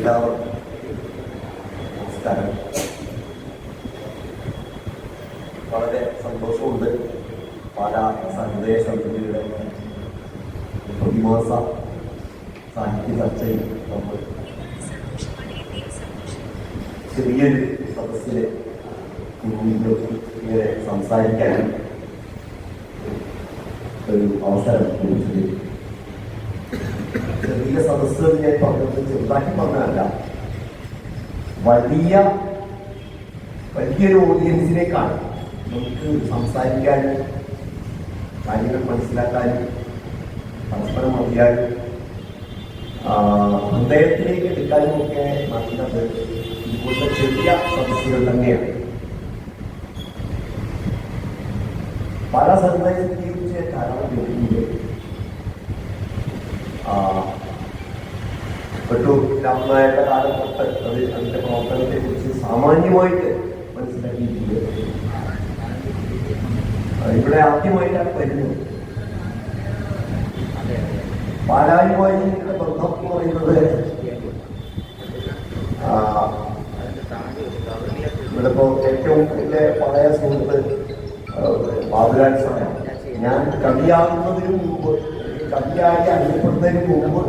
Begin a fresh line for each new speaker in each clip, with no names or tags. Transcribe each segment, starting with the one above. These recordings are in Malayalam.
എല്ലാവർക്കും നമസ്കാരം. വളരെ സന്തോഷമുണ്ട്. പാലാ സഹൃദയ സമിതിയുടെ പ്രതിമാസ സാഹിത്യ ചർച്ചയിൽ നമ്മൾ ചെറിയൊരു സദസ്സിൽ ഇങ്ങനെ സംസാരിക്കാനും ഒരു അവസരം ലഭിച്ചത്. ചെറിയ സദസ്സ് ഞാൻ പറഞ്ഞത് ചെറുതാക്കി പറഞ്ഞതല്ല, വലിയൊരു ഓഡിയൻസിലേക്കാണ് നമുക്ക് സംസാരിക്കാനും കാര്യങ്ങൾ മനസ്സിലാക്കാനും പരസ്പരം അറിയാനും ഹൃദയത്തിലേക്ക് എടുക്കാനും ഒക്കെ നല്ലത് ഇതുപോലത്തെ ചെറിയ സദസ്സുകൾ തന്നെയാണ്. പല സമുദായത്തെ കുറിച്ച് ധാരാളം കേൾക്കുന്നത് രാമനായരുടെ കാലം തൊട്ട് അതിന്റെ പ്രവർത്തനത്തെ കുറിച്ച് സാമാന്യമായിട്ട് മനസ്സിലാക്കിയിട്ടുണ്ട്. ഇവിടെ ആദ്യമായിട്ടാണ് വരുന്നത്. പാലായുമായി ബന്ധം എന്ന് പറയുന്നത് ഇവിടെ ഇപ്പോ ഏറ്റവും വലിയ പഴയ സുഹൃത്ത് ബാബുരാൻ സാറാണ്. ഞാൻ കവിയാകുന്നതിന് മുമ്പ്, കവിയായി അറിയപ്പെടുന്നതിന് മുമ്പ്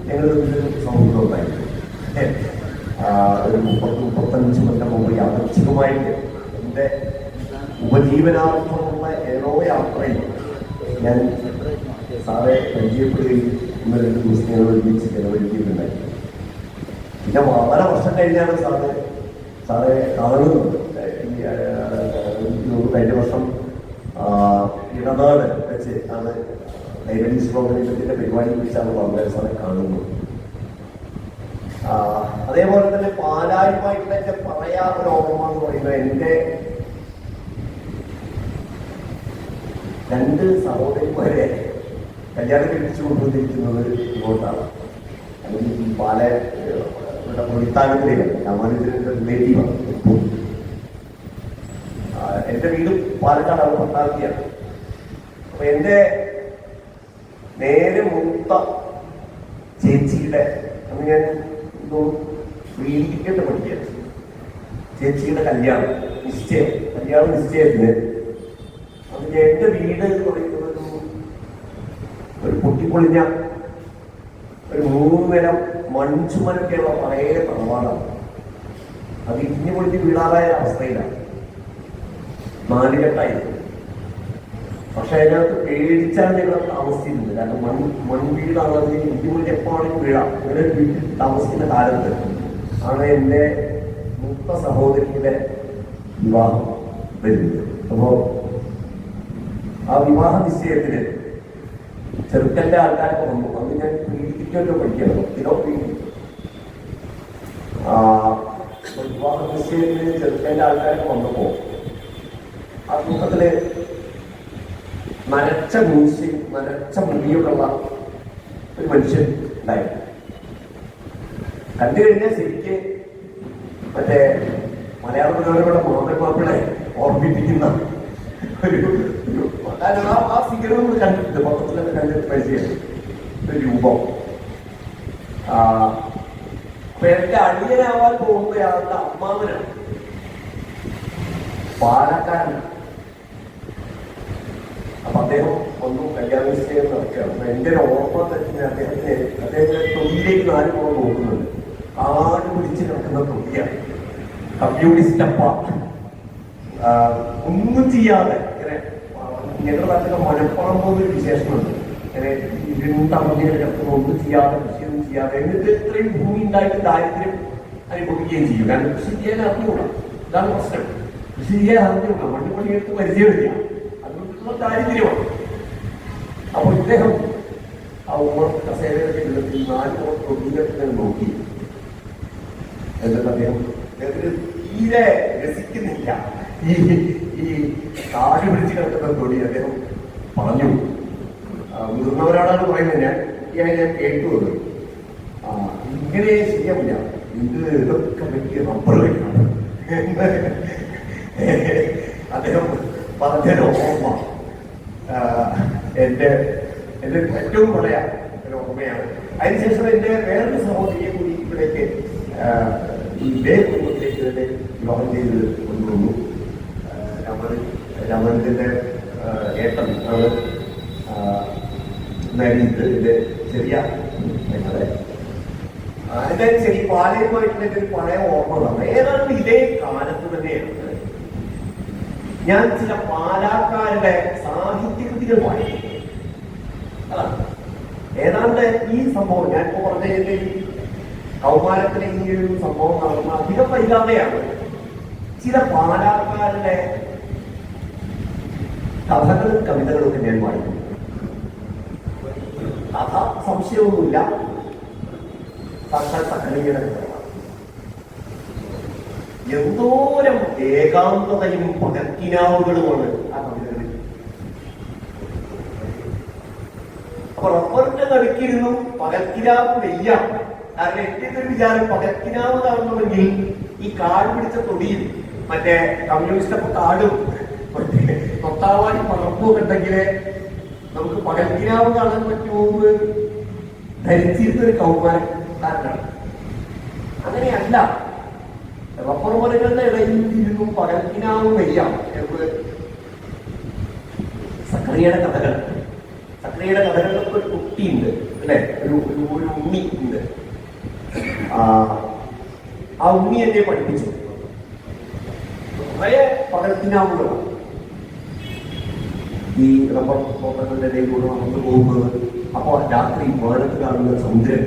ഞങ്ങളൊരു സൗഹൃദം ഉണ്ടായിരുന്നു. ഒരു 30-35 കൊല്ലം മുമ്പ് യാദൃച്ഛികമായിട്ട് എൻ്റെ ഉപജീവനാർത്ഥമുള്ള ഏതോ യാത്രയിൽ ഞാൻ സാറെ പരിചയപ്പെടുകയും 1-2 ദിവസം ഞങ്ങൾ ഒരുമിച്ച് ചെലവഴിക്കുന്നുണ്ടായി. പിന്നെ വളരെ വർഷം കഴിഞ്ഞാണ് സാറെ കാണുന്നത്. കഴിഞ്ഞ വർഷം ഇടനാട് വെച്ച് ആണ് ലൈബ്രറീസ് പ്രോഗ്രാമിന്റെ പരിപാടി വെച്ചാണ് വളരെ സാറെ കാണുന്നത്. അതേപോലെ തന്നെ പാലായുമായിട്ടുള്ള എൻ്റെ പറയാ ഒരു ഓർമ്മ എന്ന് പറയുന്നത്, എൻ്റെ 2 സഹോദരിമാരെ കല്യാണം കഴിച്ചു കൊണ്ടുവന്നിരിക്കുന്നത് ഇങ്ങോട്ടാണ്. അല്ലെങ്കിൽ ഈ ഇവിടെ പ്രവിത്താനത്തിലേക്ക് രാമാനുജന്റെ റിലേറ്റീവാണ്. എൻ്റെ വീട് പാലക്കാടാണ്, പട്ടാക്കിയാണ്. അപ്പൊ എൻ്റെ നേരെ മൂത്ത ചേച്ചിയുടെ അന്ന് ഞാൻ വീട്ടിൽ പഠിക്കുകയാണ്. ചേച്ചിയുടെ കല്യാണം നിശ്ചയത്തിന് അതിന് എൻ്റെ വീട് എന്ന് പറയുന്നത് ഒരു പൊട്ടിപ്പൊളിഞ്ഞ ഒരു 3 നിലം മൺചുമലൊക്കെയുള്ള പഴയ തറവാടാണ്. അത് ഇഞ്ഞു പൊളിഞ്ഞ് വീടാറായ അവസ്ഥയിലാണ്. 4 കെട്ടായിരുന്നു. പക്ഷെ അതിനകത്ത് പേടിച്ചാൽ ഞങ്ങൾ താമസിച്ചിരുന്നത്. കാരണം മൺവീടാണ്. ഇഞ്ഞു പൊളിഞ്ഞ് എപ്പോഴാണെങ്കിൽ വീഴാം. അങ്ങനെ വീട്ടിൽ താമസിക്കുന്ന കാലത്ത് ആണ് എൻ്റെ മൂത്ത സഹോദരിയുടെ വിവാഹം വരുന്നത്. അപ്പോ ആ വിവാഹ നിശ്ചയത്തിന് ചെറുക്കൻ്റെ ആൾക്കാരൊക്കെ വന്നു. അന്ന് ഞാൻ പീഡിപ്പിക്കല്ലോ പഠിക്കണം. വിവാഹ നിശ്ചയത്തിന് ചെറുക്കൻ്റെ ആൾക്കാരൊക്കെ വന്നപ്പോ ആ കൂട്ടത്തില് നരച്ച മുടിയൊക്കെ ഉള്ള ഒരു മനുഷ്യൻ ഉണ്ടായിരുന്നു. കണ്ടു കഴിഞ്ഞാൽ ശരിക്ക് മറ്റേ മലയാള മനോരമയുടെ മുഹമ്മദ് മാപ്പിളെ ഓർമ്മിപ്പിക്കുന്ന ഒരു ആ ഫിഗർ നമ്മൾ കണ്ടിട്ടുണ്ട്. പത്രത്തിലൊക്കെ കണ്ടിട്ട് പരിചയം ഒരു രൂപം. അപ്പൊ എന്റെ അടിയനാവാൻ പോകുന്നയാളുടെ അമ്മാവനാണ്, പാലക്കാരനാണ്. അപ്പൊ അദ്ദേഹം ഒന്നും കല്യാണ നിശ്ചയം നടക്കുകയാണ്. അപ്പൊ എന്റെ ഒരു ഓർമ്മ തന്നെ അദ്ദേഹത്തിന്റെ തൊഴിലേക്ക് 4 പോകാൻ നോക്കുന്നുണ്ട്. ആട് പിടിച്ച് കിടക്കുന്ന തൊഴിയാണ്. കമ്മ്യൂണിസ്റ്റ് അപ്പ ഒന്നും ചെയ്യാതെ ഇങ്ങനെ ഞങ്ങളുടെ നാട്ടിലെ മലപ്പുറം പോകുന്നൊരു വിശേഷമുണ്ട്. ഇങ്ങനെ ഇരുണ്ടറിഞ്ഞിങ്ങനെ കിടക്കുന്ന ഒന്നും ചെയ്യാതെ, കൃഷിയൊന്നും ചെയ്യാതെ, എന്നിട്ട് ഇത്രയും ഭൂമി ഉണ്ടായിട്ട് ദാരിദ്ര്യം അനുഭവിക്കുകയും ചെയ്യും. കാരണം കൃഷി ചെയ്യാൻ അറിഞ്ഞൂടാ. ഇതാണ് പ്രശ്നം. കൃഷി ചെയ്യാൻ അറിഞ്ഞൂടാ. മണ്ണിപ്പണിയെടുത്ത് പരിചയമില്ല. അതുകൊണ്ടുള്ള ദാരിദ്ര്യമാണ്. അപ്പൊ ഇദ്ദേഹം ആ കസേരയുടെ 4 തൊഴിലൊക്കെ നോക്കി. എന്നിട്ട് അദ്ദേഹത്തിന് തീരെ രസിക്കുന്നില്ല ഈ കാട് പിടിച്ച് കിടക്കുന്ന തൊടി. അദ്ദേഹം പറഞ്ഞു, മുതിർന്നവരോടാണ് പറയുന്നത്, ഞാൻ കേട്ടുള്ളത്, ഇങ്ങനെ ശരിയാവില്ല, ഇതൊക്കെ പറ്റിയ റബ്ബർ വെക്കണം. അദ്ദേഹം പറഞ്ഞൊരു ഓർമ്മ എൻ്റെ ഏറ്റവും പഴയ ഒരു ഓർമ്മയാണ്. അതിനുശേഷം എൻ്റെ വേറൊരു സഹോദരിയെ കൂടി ഇവിടേക്ക് ഇതേ കുടുംബത്തിലേക്ക് തന്നെ വിവാഹം ചെയ്ത് കൊണ്ടുവന്നു. രമണന്റെ ഏട്ടൻ ആണ് നരീത് ചെറിയ അതിന്റെ ശരി പാലയുമായിട്ടുള്ള ഒരു പഴയ ഓർമ്മകളാണ്. ഏതാണ്ട് ഇതേ കാലത്ത് തന്നെയാണ് ഞാൻ ചില പാലാക്കാരുടെ സാഹിത്യകൃതികൾ വായിക്കുന്നത്. അതാണ് ഏതാണ്ട് ഈ സംഭവം ഞാൻ ഇപ്പൊ പറഞ്ഞതിന്റെ ഈ കൗമാരത്തിലെ ഈ ഒരു സംഭവം നടന്ന അധികം വൈകാതെയാണ് ചില പാലാക്കാരുടെ കഥകളും കവിതകളും ഒക്കെ ഞാൻ വായിക്കുന്നത്. കഥ സംശയമൊന്നുമില്ല സാക്ഷാൽ സക്കറിയുടെ കഥകളാണ്. എന്തോരം ഏകാന്തതയും പകർക്കിനാവുകളുമാണ് ആ കവിതകളിൽ. അപ്പൊ റബ്ബറിന്റെ നടുക്കിരുന്നു പകർക്കിനാവ് വെയ്യാം. കാരണം എന്റെ ഒരു വിചാരം പകർക്കിനാവ് കാണണമെങ്കിൽ ഈ കാട് പിടിച്ച തൊടിയും മറ്റേ കമ്മ്യൂണിസ്റ്റ് കാടും കൊത്താവാടി പറമ്പും ഉണ്ടെങ്കിലേ നമുക്ക് പകൽക്കിനാവ് കാണാൻ പറ്റുമോ ധരിച്ചിരുന്നൊരു കൗമാരക്കാരനാണ്. അങ്ങനെയല്ല, റബ്ബർ മരങ്ങളുടെ ഇടയിൽ ഇരുന്നു പകൽക്കിനാവ് വയ്യാം എന്ന് സക്രിയയുടെ കഥകൾ. സക്രിയയുടെ കഥകളിലൊക്കെ ഒരു കുട്ടിയുണ്ട് അല്ലെ, ഒരു ഉണ്ണി ഉണ്ട്. ആ ഉണ്ണി എന്നെ പഠിപ്പിച്ചു കുറെ പകൽക്കിനാവുകളാണ്. ഈ റബ്ബർ തോട്ടങ്ങളുടെ ഇടയിലൂടെ നടന്നു പോകുന്നത്, അപ്പൊ രാത്രി മാനത്ത് കാണുന്ന സമുദ്രം,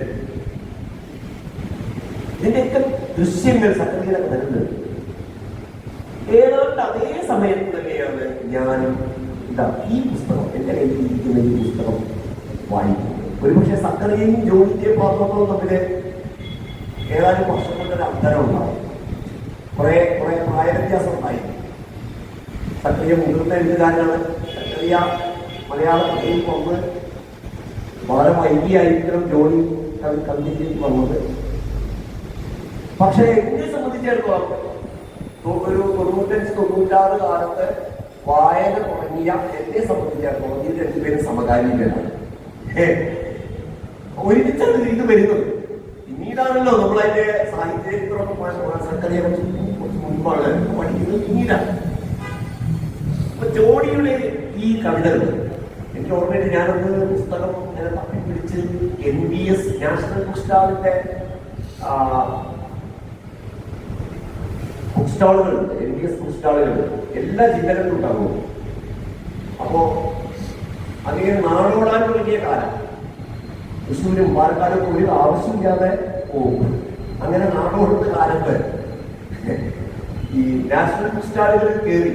ഇതിന്റെയൊക്കെ ദൃശ്യങ്ങൾ സക്രിയയുടെ കഥകളുണ്ട്. ഏതാണ്ട് അതേ സമയത്ത് തന്നെയാണ് ഞാൻ ഈ പുസ്തകം എന്റെ കയ്യിൽ ഇരിക്കുന്ന ഈ പുസ്തകം വായിക്കുന്നത്. ഒരുപക്ഷെ സക്രിയയും ജോലിന്റെയും പാത്രങ്ങളും തമ്മില് ഏതാനും വർഷങ്ങളുടെ ഒരു അന്തരം ഉണ്ടാവും. കുറെ പ്രായ വ്യത്യാസം ഉണ്ടായി. സക്രിയ മുതിർന്ന എഴുതുകാരനാണ്. സക്രിയ മലയാള കഥയിൽ വന്ന് വളരെ വൈകിയായിരിക്കണം ജോലി കവിതയിലേക്ക് വന്നത്. പക്ഷെ എന്നെ സംബന്ധിച്ചിടത്തോളം ഒരു 95-96 കാലത്ത് വായന തുടങ്ങിയ എന്നെ സംബന്ധിച്ചിടത്തോളം ഇത് രണ്ടുപേരും സമകാലീനരാണ്. ഒരുമിച്ചാണ് ഇത് വരുന്നത്. പിന്നീടാണല്ലോ നമ്മളതിന്റെ സാഹിത്യത്തിലൊക്കെ സക്രിയ കുറച്ച് മുൻപാണ് പഠിക്കുന്നത്. പിന്നീടാണ് അപ്പൊ ജോഡിയുടെ ഈ കവിതകൾ എനിക്ക് ഓർമ്മയിട്ട് ഞാനൊന്ന് പുസ്തകം തപ്പിപ്പിടിച്ച് NBS നാഷണൽ ബുക്ക് സ്റ്റാളിന്റെ ബുക്ക് സ്റ്റാളുകളുണ്ട്. NBS ബുക്ക് സ്റ്റാളുകളുണ്ട്, എല്ലാ ജില്ലകളിലും ഉണ്ടാകും. അപ്പോ അതിന് നാടോടാൻ തുടങ്ങിയ കാലം തൃശ്ശൂരും പാലക്കാടും ഒരു ആവശ്യമില്ലാതെ പോകും. അങ്ങനെ നാടോടുന്ന കാലത്ത് ഈ നാഷണൽ ബുക്ക് സ്റ്റാളുകളിൽ കയറി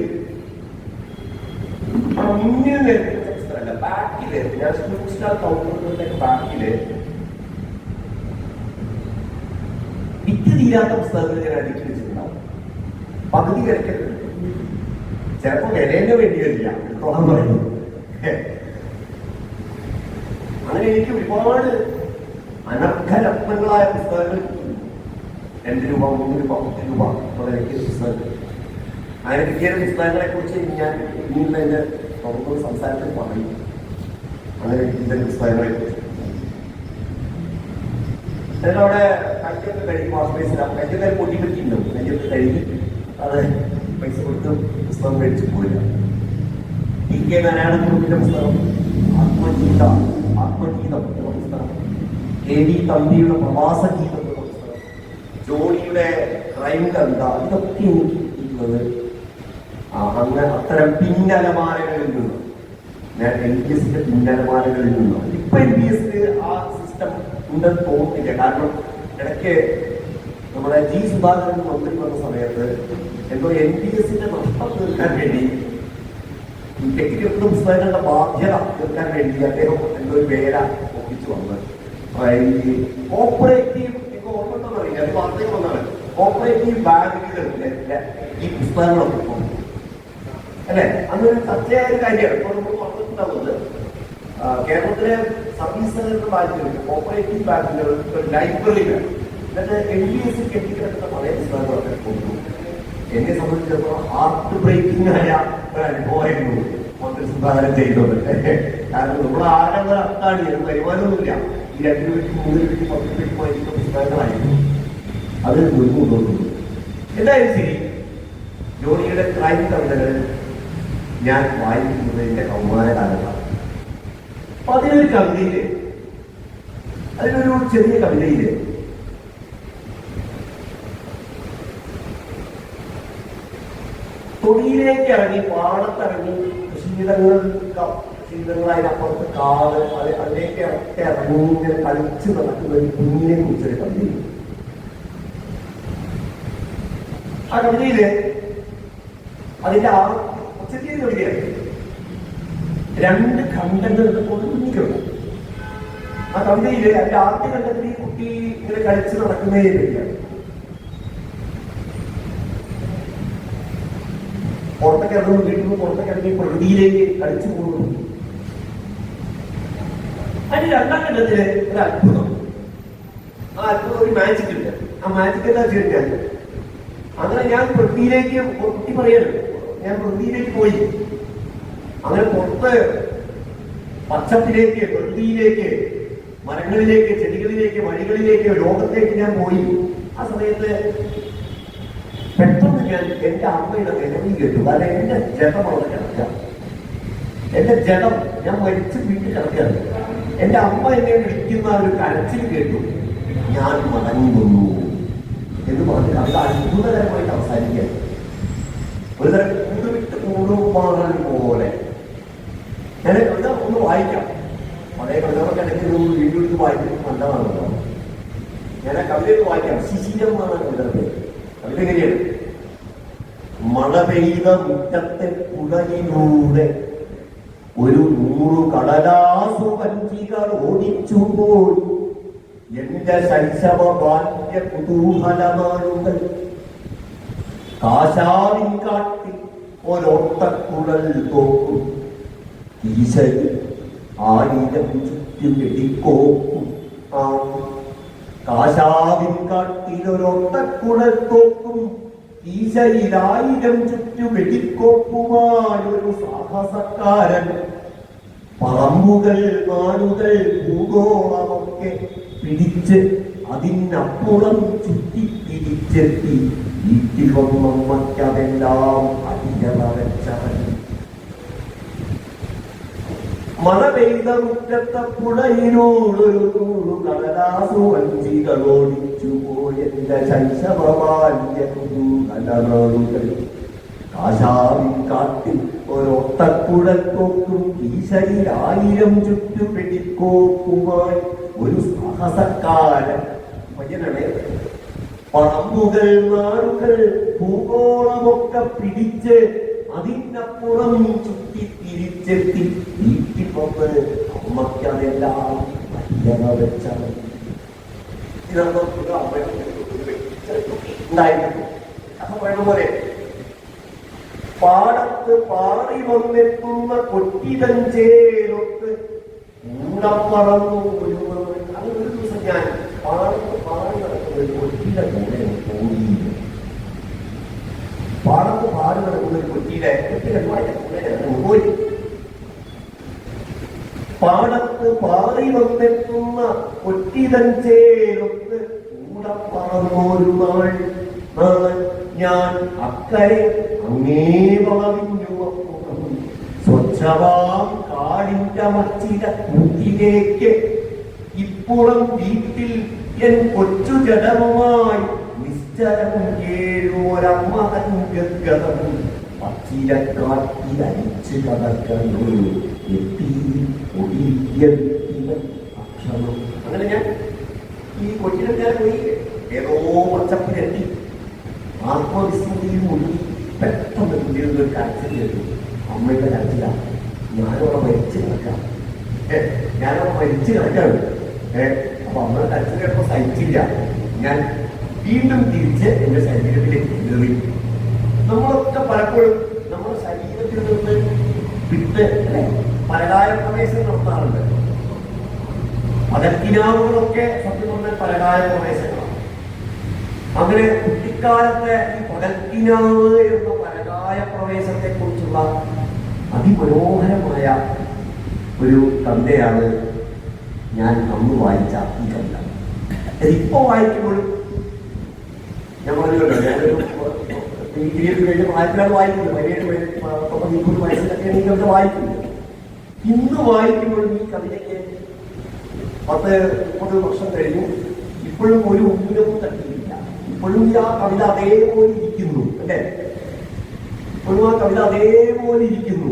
മുന്നിൽ നേരിടുന്ന പുസ്തകമല്ല, ബാക്കില് നാഷണൽ ബുക്ക് സ്റ്റാൾ കൗണ്ടറുകളുടെ ബാക്കില് വിറ്റ് തീരാത്ത പുസ്തകങ്ങൾ ഞാൻ അടുക്കി വെച്ചിട്ടുണ്ടാവും. പകുതി വിലക്കുണ്ട്, ചിലപ്പോ വിലേന്റെ വേണ്ടി വരില്ല എടുത്തോളം പറയുന്നു. അങ്ങനെ എനിക്ക് ഒരുപാട് അനർഘരത്നങ്ങളായ പുസ്തകങ്ങൾ 2 രൂപ 3 രൂപ 10 രൂപ എനിക്ക് പുസ്തകങ്ങൾ. അങ്ങനെ കിട്ടിയ പുസ്തകങ്ങളെ കുറിച്ച് ഞാൻ ഇനിയുള്ള എന്റെ തുറന്ന സംസാരത്തിൽ പറയും. അങ്ങനെ കിട്ടിയ പുസ്തകങ്ങളെ കുറിച്ച് അവിടെ കയ്യൊക്കെ കഴുകി കയ്യൊക്കെ പൊട്ടി പറ്റിയിട്ടുണ്ടാവും. കയ്യൊക്കെ കഴുകി അത് പൈസ കൊടുത്ത് പുസ്തകം മേടിച്ചു പോയില്ല. PK നാരായണക്കുറുപ്പിന്റെ പുസ്തകം ആത്മഗീതം എന്ന പുസ്തകം, KV തമ്പിയുടെ പ്രവാസ ഗീതം എന്ന പുസ്തകം, ജോണിയുടെ ക്രൈം കവിത, ഇതൊക്കെ എനിക്ക് കിട്ടിയിട്ടുള്ളത് അങ്ങനെ അത്തരം പിന്നലമാരകളിൽ നിന്ന്, ഞാൻ NBSന്റെ പിന്നലമാരകളിൽ നിന്നാണ്. ഇപ്പൊ NBSന് ആ സിസ്റ്റം ഉണ്ടെന്ന് തോന്നുന്നില്ല. കാരണം ഇടയ്ക്ക് നമ്മുടെ G. സുധാകരൻ മന്ത്രി വന്ന സമയത്ത് എന്തോ NBSന്റെ നഷ്ടം തീർക്കാൻ വേണ്ടി, വ്യക്തിഗത പുസ്തകങ്ങളുടെ ബാധ്യത തീർക്കാൻ വേണ്ടി അദ്ദേഹം എന്തോ ഒരു വേല ഒപ്പിച്ചു വന്നത്. ഈ കോപ്പറേറ്റീവ് ഓർമ്മ അറിയില്ല, അത് വാർത്തകൾ വന്നാണ്. കോപ്പറേറ്റീവ് ബാങ്കുകളിലെ ഈ പുസ്തകങ്ങളൊക്കെ അല്ലെ, അതൊരു ചർച്ചയായ ഒരു കാര്യമാണ്. ഇപ്പോൾ നമ്മൾ പറഞ്ഞിട്ടുണ്ടാവുന്നത് കേരളത്തിലെ സർവീസ് സഹകരണ ബാങ്കുകൾക്ക്, കോപ്പറേറ്റീവ് ബാങ്കുകൾക്ക് ഒരു ലൈബ്രറി വേണം. എന്നിട്ട് NBS കെട്ടിക്കിടക്കുന്ന പഴയ പുസ്തകങ്ങളൊക്കെ കൊണ്ടുപോകും. എന്നെ സംബന്ധിച്ചിടത്തോളം ഹാർട്ട് ബ്രേക്കിംഗ് ആയ ഒരു അനുഭവമായിരുന്നു മന്ത്രി സുധാകരൻ ചെയ്തത്. കാരണം നമ്മൾ ആരുടെ അർത്ഥാണ്, വരുമാനമൊന്നുമില്ല. ഈ 2 രൂപയ്ക്ക് 3 രൂപയ്ക്ക് 10 രൂപയ്ക്ക് വാങ്ങിക്കുന്ന പുസ്തകങ്ങളായിരുന്നു. അത് മുൻകൂട്ടുന്നു. എന്തായാലും ശരി, ജോണിയുടെ ക്രൈം കവിതകൾ ഞാൻ വായിക്കുന്നത് എൻ്റെ കൗമാരകാലത്താണ്. അപ്പൊ അതിലൊരു കവിതയില്, അതിലൊരു ചെറിയ കവിതയില് തൊടിയിലേക്ക് ഇറങ്ങി, പാടത്തിറങ്ങി, ശീതങ്ങളതിനപ്പുറത്ത് കാട്, അതിലേക്ക് ഇറങ്ങി ഇങ്ങനെ കളിച്ച് നടക്കുന്ന ഒരു കുഞ്ഞിനെ കുറിച്ചൊരു കവിതയിൽ. ആ കവിതയില് അതിന്റെ ചെറിയ കവിതയാണ്. 2 ഖണ്ഡങ്ങൾ ഒതുങ്ങിക്കുണ്ട്. ആ കവിതയില് അതിന്റെ ആദ്യ ഖണ്ഡത്തിൽ ഈ കുട്ടി ഇങ്ങനെ കളിച്ച് നടക്കുന്നതേ പറ്റിയാണ്. പുറത്തൊക്കെ ഇറങ്ങുന്നു, വീട്ടിൽ നിന്ന് പുറത്തൊക്കെ ഇറങ്ങി പ്രകൃതിയിലേക്ക് കളിച്ചു പോകുന്നു. അതിന് 2ാം ഖണ്ഡത്തില് ഒരു അത്ഭുതം. ആ അത്ഭുതം ഒരു മാജിക് ഉണ്ട്. ആ മാജിക് എന്താ വെച്ചാൽ, അങ്ങനെ ഞാൻ പ്രകൃതിയിലേക്ക്, കുട്ടി പറയാണ്, ഞാൻ പ്രകൃതിയിലേക്ക് പോയി. അങ്ങനെ പുറത്ത് പച്ചപ്പിലേക്ക്, പ്രകൃതിയിലേക്ക്, മരങ്ങളിലേക്ക്, ചെടികളിലേക്ക്, വഴികളിലേക്ക്, ലോകത്തേക്ക് ഞാൻ പോയി. ആ സമയത്ത് പെട്ടെന്ന് ഞാൻ എന്റെ അമ്മയുടെ നിലവിൽ കേട്ടു. കാരണം എന്റെ ജഡം അവിടെ കിടക്കുക, എന്റെ ജഡം, ഞാൻ മരിച്ച് വീട്ടിൽ കിടക്കുകയാണ്. എന്റെ അമ്മ എന്നെ വിളിക്കുന്ന ഒരു കരച്ചിൽ കേട്ടു. ഞാൻ മടങ്ങി വന്നു എന്ന് പറഞ്ഞ് അത് അത്ഭുതകരമായിട്ട് അവസാനിക്കുക. ഒരു തരം കൂടുവിട്ട് കൂടുമാറൽ പോലെ. ഞാൻ കവിത ഒന്ന് വായിക്കാം. പഴയ കവിതകളൊക്കെ ഇടയ്ക്ക് വീണ്ടും എടുത്ത് വായിക്കുന്നത് നല്ലതാണല്ലോ. ഞാൻ ആ കവിത വായിക്കാം. ശിശിരം എന്നാണ് കവിത. കവിത എങ്ങനെയാണ്? മഴ പെയ്ത മുറ്റത്തെ പുഴയിലൂടെ ഒരു 100 കടലാസു വഞ്ചികൾ ഓടിച്ചുപോയി എന്റെ ശൈശവ ബാല്യ കുതൂഹലമാനുകൾ. കാശാവിൻ കാട്ടി ഒരൊട്ടക്കുഴൽ തോക്കും, ഈശരി 1000 ചുറ്റും വെടിക്കോക്കും. കാശാവിൻ കാട്ടിലൊരൊട്ടക്കുഴൽ തോക്കും, ഈശയിൽ 1000 ചുറ്റു വെടിക്കോപ്പുമായൊരു സാഹസക്കാരൻ. പറമ്പുകൾ, നാടുകൾ, ഭൂഗോളമൊക്കെ പിടിച്ച് അതിനപ്പുറം ചുറ്റിത്തിരിച്ചെത്തി വീട്ടിൽ വന്നമ്മയ്ക്കതെല്ലാം അടിയറ വെച്ചവൻ. മഴ പെയ്ത മുറ്റത്തെ പുഴയിനോടൊരു 100 കടലാസു വഞ്ചികളോടിച്ചു പോയെന്റെ ശൈശവബാല്യ കുതൂഹലനാളുകൾ. കാശാവിൻ കാട്ടിൽ ഒരൊട്ടക്കുഴൽ തോക്കും, ഈശയിൽ 1000 ചുറ്റു വെടിക്കോപ്പുമായി ഒരു സാഹസക്കാരൻ. ഭജനമേ. പറമ്പുകൾ, നാടുകൾ, ഭൂഗോളമൊക്കെ പിടിച്ച് അതിനപ്പുറം ചുറ്റിത്തിരിച്ചെത്തി വീട്ടിൽ വന്ന് അമ്മയ്ക്കതെല്ലാം അടിയറ വെച്ചവൻ. പോലെ പാടത്ത് പാറി വന്നെത്തുന്ന കൊറ്റിതഞ്ചേലൊത്ത് കൂടപ്പറന്നു ഒരു. അങ്ങനെ ഒരു ദിവസം ഞാൻ പാടത്ത് പാടി നടക്കുന്ന ഒരു കൊറ്റിയുടെ കൂടെ പോയി. പാടത്ത് പാടി നടക്കുന്ന ഒരു കൊറ്റിയുടെ കൂടെ പോയി. പാടത്ത് പാറി വന്നെത്തുന്ന കൊറ്റിതഞ്ചേലൊത്ത് കൂടപ്പറന്നൊരു നാൾ ഞാൻ അക്കരെ അങ്ങേ വളവിഞ്ഞു സ്വച്ഛവാം കാടിന്റെ മച്ചിര കൂട്ടിലേക്ക്. ഇപ്പുറം വീട്ടിൽ എൻ കൊച്ചു ജഡവുമായി നിശ്ചലം കേഴുമൊരമ്മകൻ ഗദ്ഗതം പച്ചിരക്കാറ്റിൽ അരിച്ച് കടക്കുന്നു എത്തി അക്ഷരം. അങ്ങനെ ഞാൻ ഈ കൊച്ചിനെ പോയി ഏതോ പച്ചപ്പിലെത്തി ആത്മവിസ്മൃതിയിൽ മുഴുകി. പെട്ടെന്ന് കുട്ടികളുടെ ഒരു കരച്ചിൽ കേട്ടു. അമ്മയുടെ കരച്ചില. ഞാനവിടെ മരിച്ചു കിടക്കാം, ഞാനവിടെ മരിച്ചു കിടക്കാണ്. അപ്പൊ അമ്മയുടെ കരച്ചിൽ കേട്ടപ്പോൾ സഹിച്ചില്ല. ഞാൻ വീണ്ടും തിരിച്ച് എന്റെ ശരീരത്തിലേക്ക് കയറി. നമ്മളൊക്കെ പലപ്പോഴും നമ്മുടെ ശരീരത്തിൽ നിന്ന് വിട്ട് അല്ലെ പരകായ പ്രവേശനം നടത്താറുണ്ട്. പകൽക്കിനാവുകളൊക്കെ സത്യം പറഞ്ഞാൽ പരകായ പ്രവേശനങ്ങളാണ്. അങ്ങനെ കുട്ടിക്കാലത്തെ ഈ പകൽക്കിനാവ് എന്ന പരകായ പ്രവേശത്തെ കുറിച്ചുള്ള അതിമനോഹരമായ ഒരു കവിതയാണ് ഞാൻ അന്ന് വായിച്ച ഈ കവിത. ഇതിപ്പോ വായിക്കുമ്പോഴും ഞാൻ പറഞ്ഞല്ലോ ഞാനൊരു കഴിഞ്ഞ പ്രായത്തിലാണ് വായിക്കുന്നത്. 17-19 വയസ്സിലൊക്കെ എനിക്കൊക്കെ വായിക്കുന്നത്. ഇന്ന് വായിക്കുമ്പോഴും ഈ കവിതയ്ക്ക് 10-30 വർഷം കഴിഞ്ഞു, ഇപ്പോഴും ഒരു ഉന്നവും തട്ടിയില്ല. ഇപ്പോഴും ആ കവിത അതേപോലെ ഇരിക്കുന്നു അല്ലേ? ഇപ്പോഴും ആ കവിത അതേപോലെ ഇരിക്കുന്നു.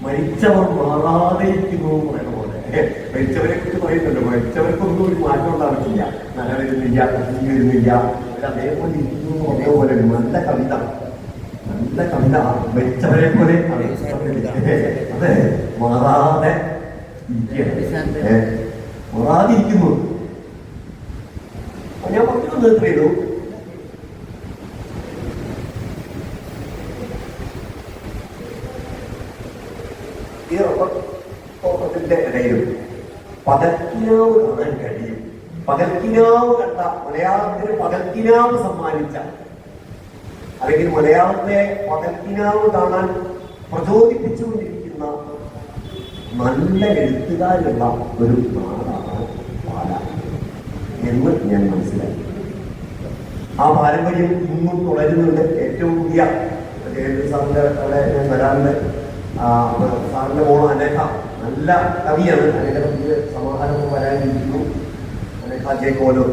മരിച്ചവർ മാറാതെ ഇരിക്കുന്നു എന്ന് പറയുന്ന പോലെ. മരിച്ചവരെ കുറിച്ച് പറയുന്നുണ്ട്, മരിച്ചവർക്കൊന്നും ഒരു മാറ്റം ഉണ്ടാവില്ല. നന വരുന്നില്ല, കത്തി വരുന്നില്ല, അതേപോലെ ഇരിക്കുന്നു എന്ന് പറഞ്ഞ പോലെ. നല്ല കവിത, നല്ല കവിത മരിച്ചവരെ പോലെ അതെ മാറാതെ മാറാതെ ഇരിക്കുന്നു. ഞാൻ പറഞ്ഞു നിർത്തിയതു ഈ റബ്ബറിന്റെ ഇടയിലും പകൽക്കിനാവ് കാണാൻ കഴിയും. പകൽക്കിനാവ് കണ്ട, മലയാളത്തിന് പകൽക്കിനാവ് സമ്മാനിച്ച, അല്ലെങ്കിൽ മലയാളത്തെ പകൽക്കിനാവ് കാണാൻ പ്രചോദിപ്പിച്ചുകൊണ്ടിരിക്കുന്ന നല്ല എഴുത്തുകാരുള്ള ഒരു നാടാണ് പാല എന്ന് ഞാൻ മനസ്സിലാക്കി. ആ പാരമ്പര്യം ഇന്നും തുടരുന്നുണ്ട്. ഏറ്റവും പുതിയ സാറിന്റെ അവിടെ ഞാൻ വരാറുണ്ട്. സാറിന്റെ മോള് അനേക നല്ല കവിയാണ്. അനേക പുതിയ സമാധാനം വരാനിരിക്കുന്നു. അനേക ജയക്കോലോ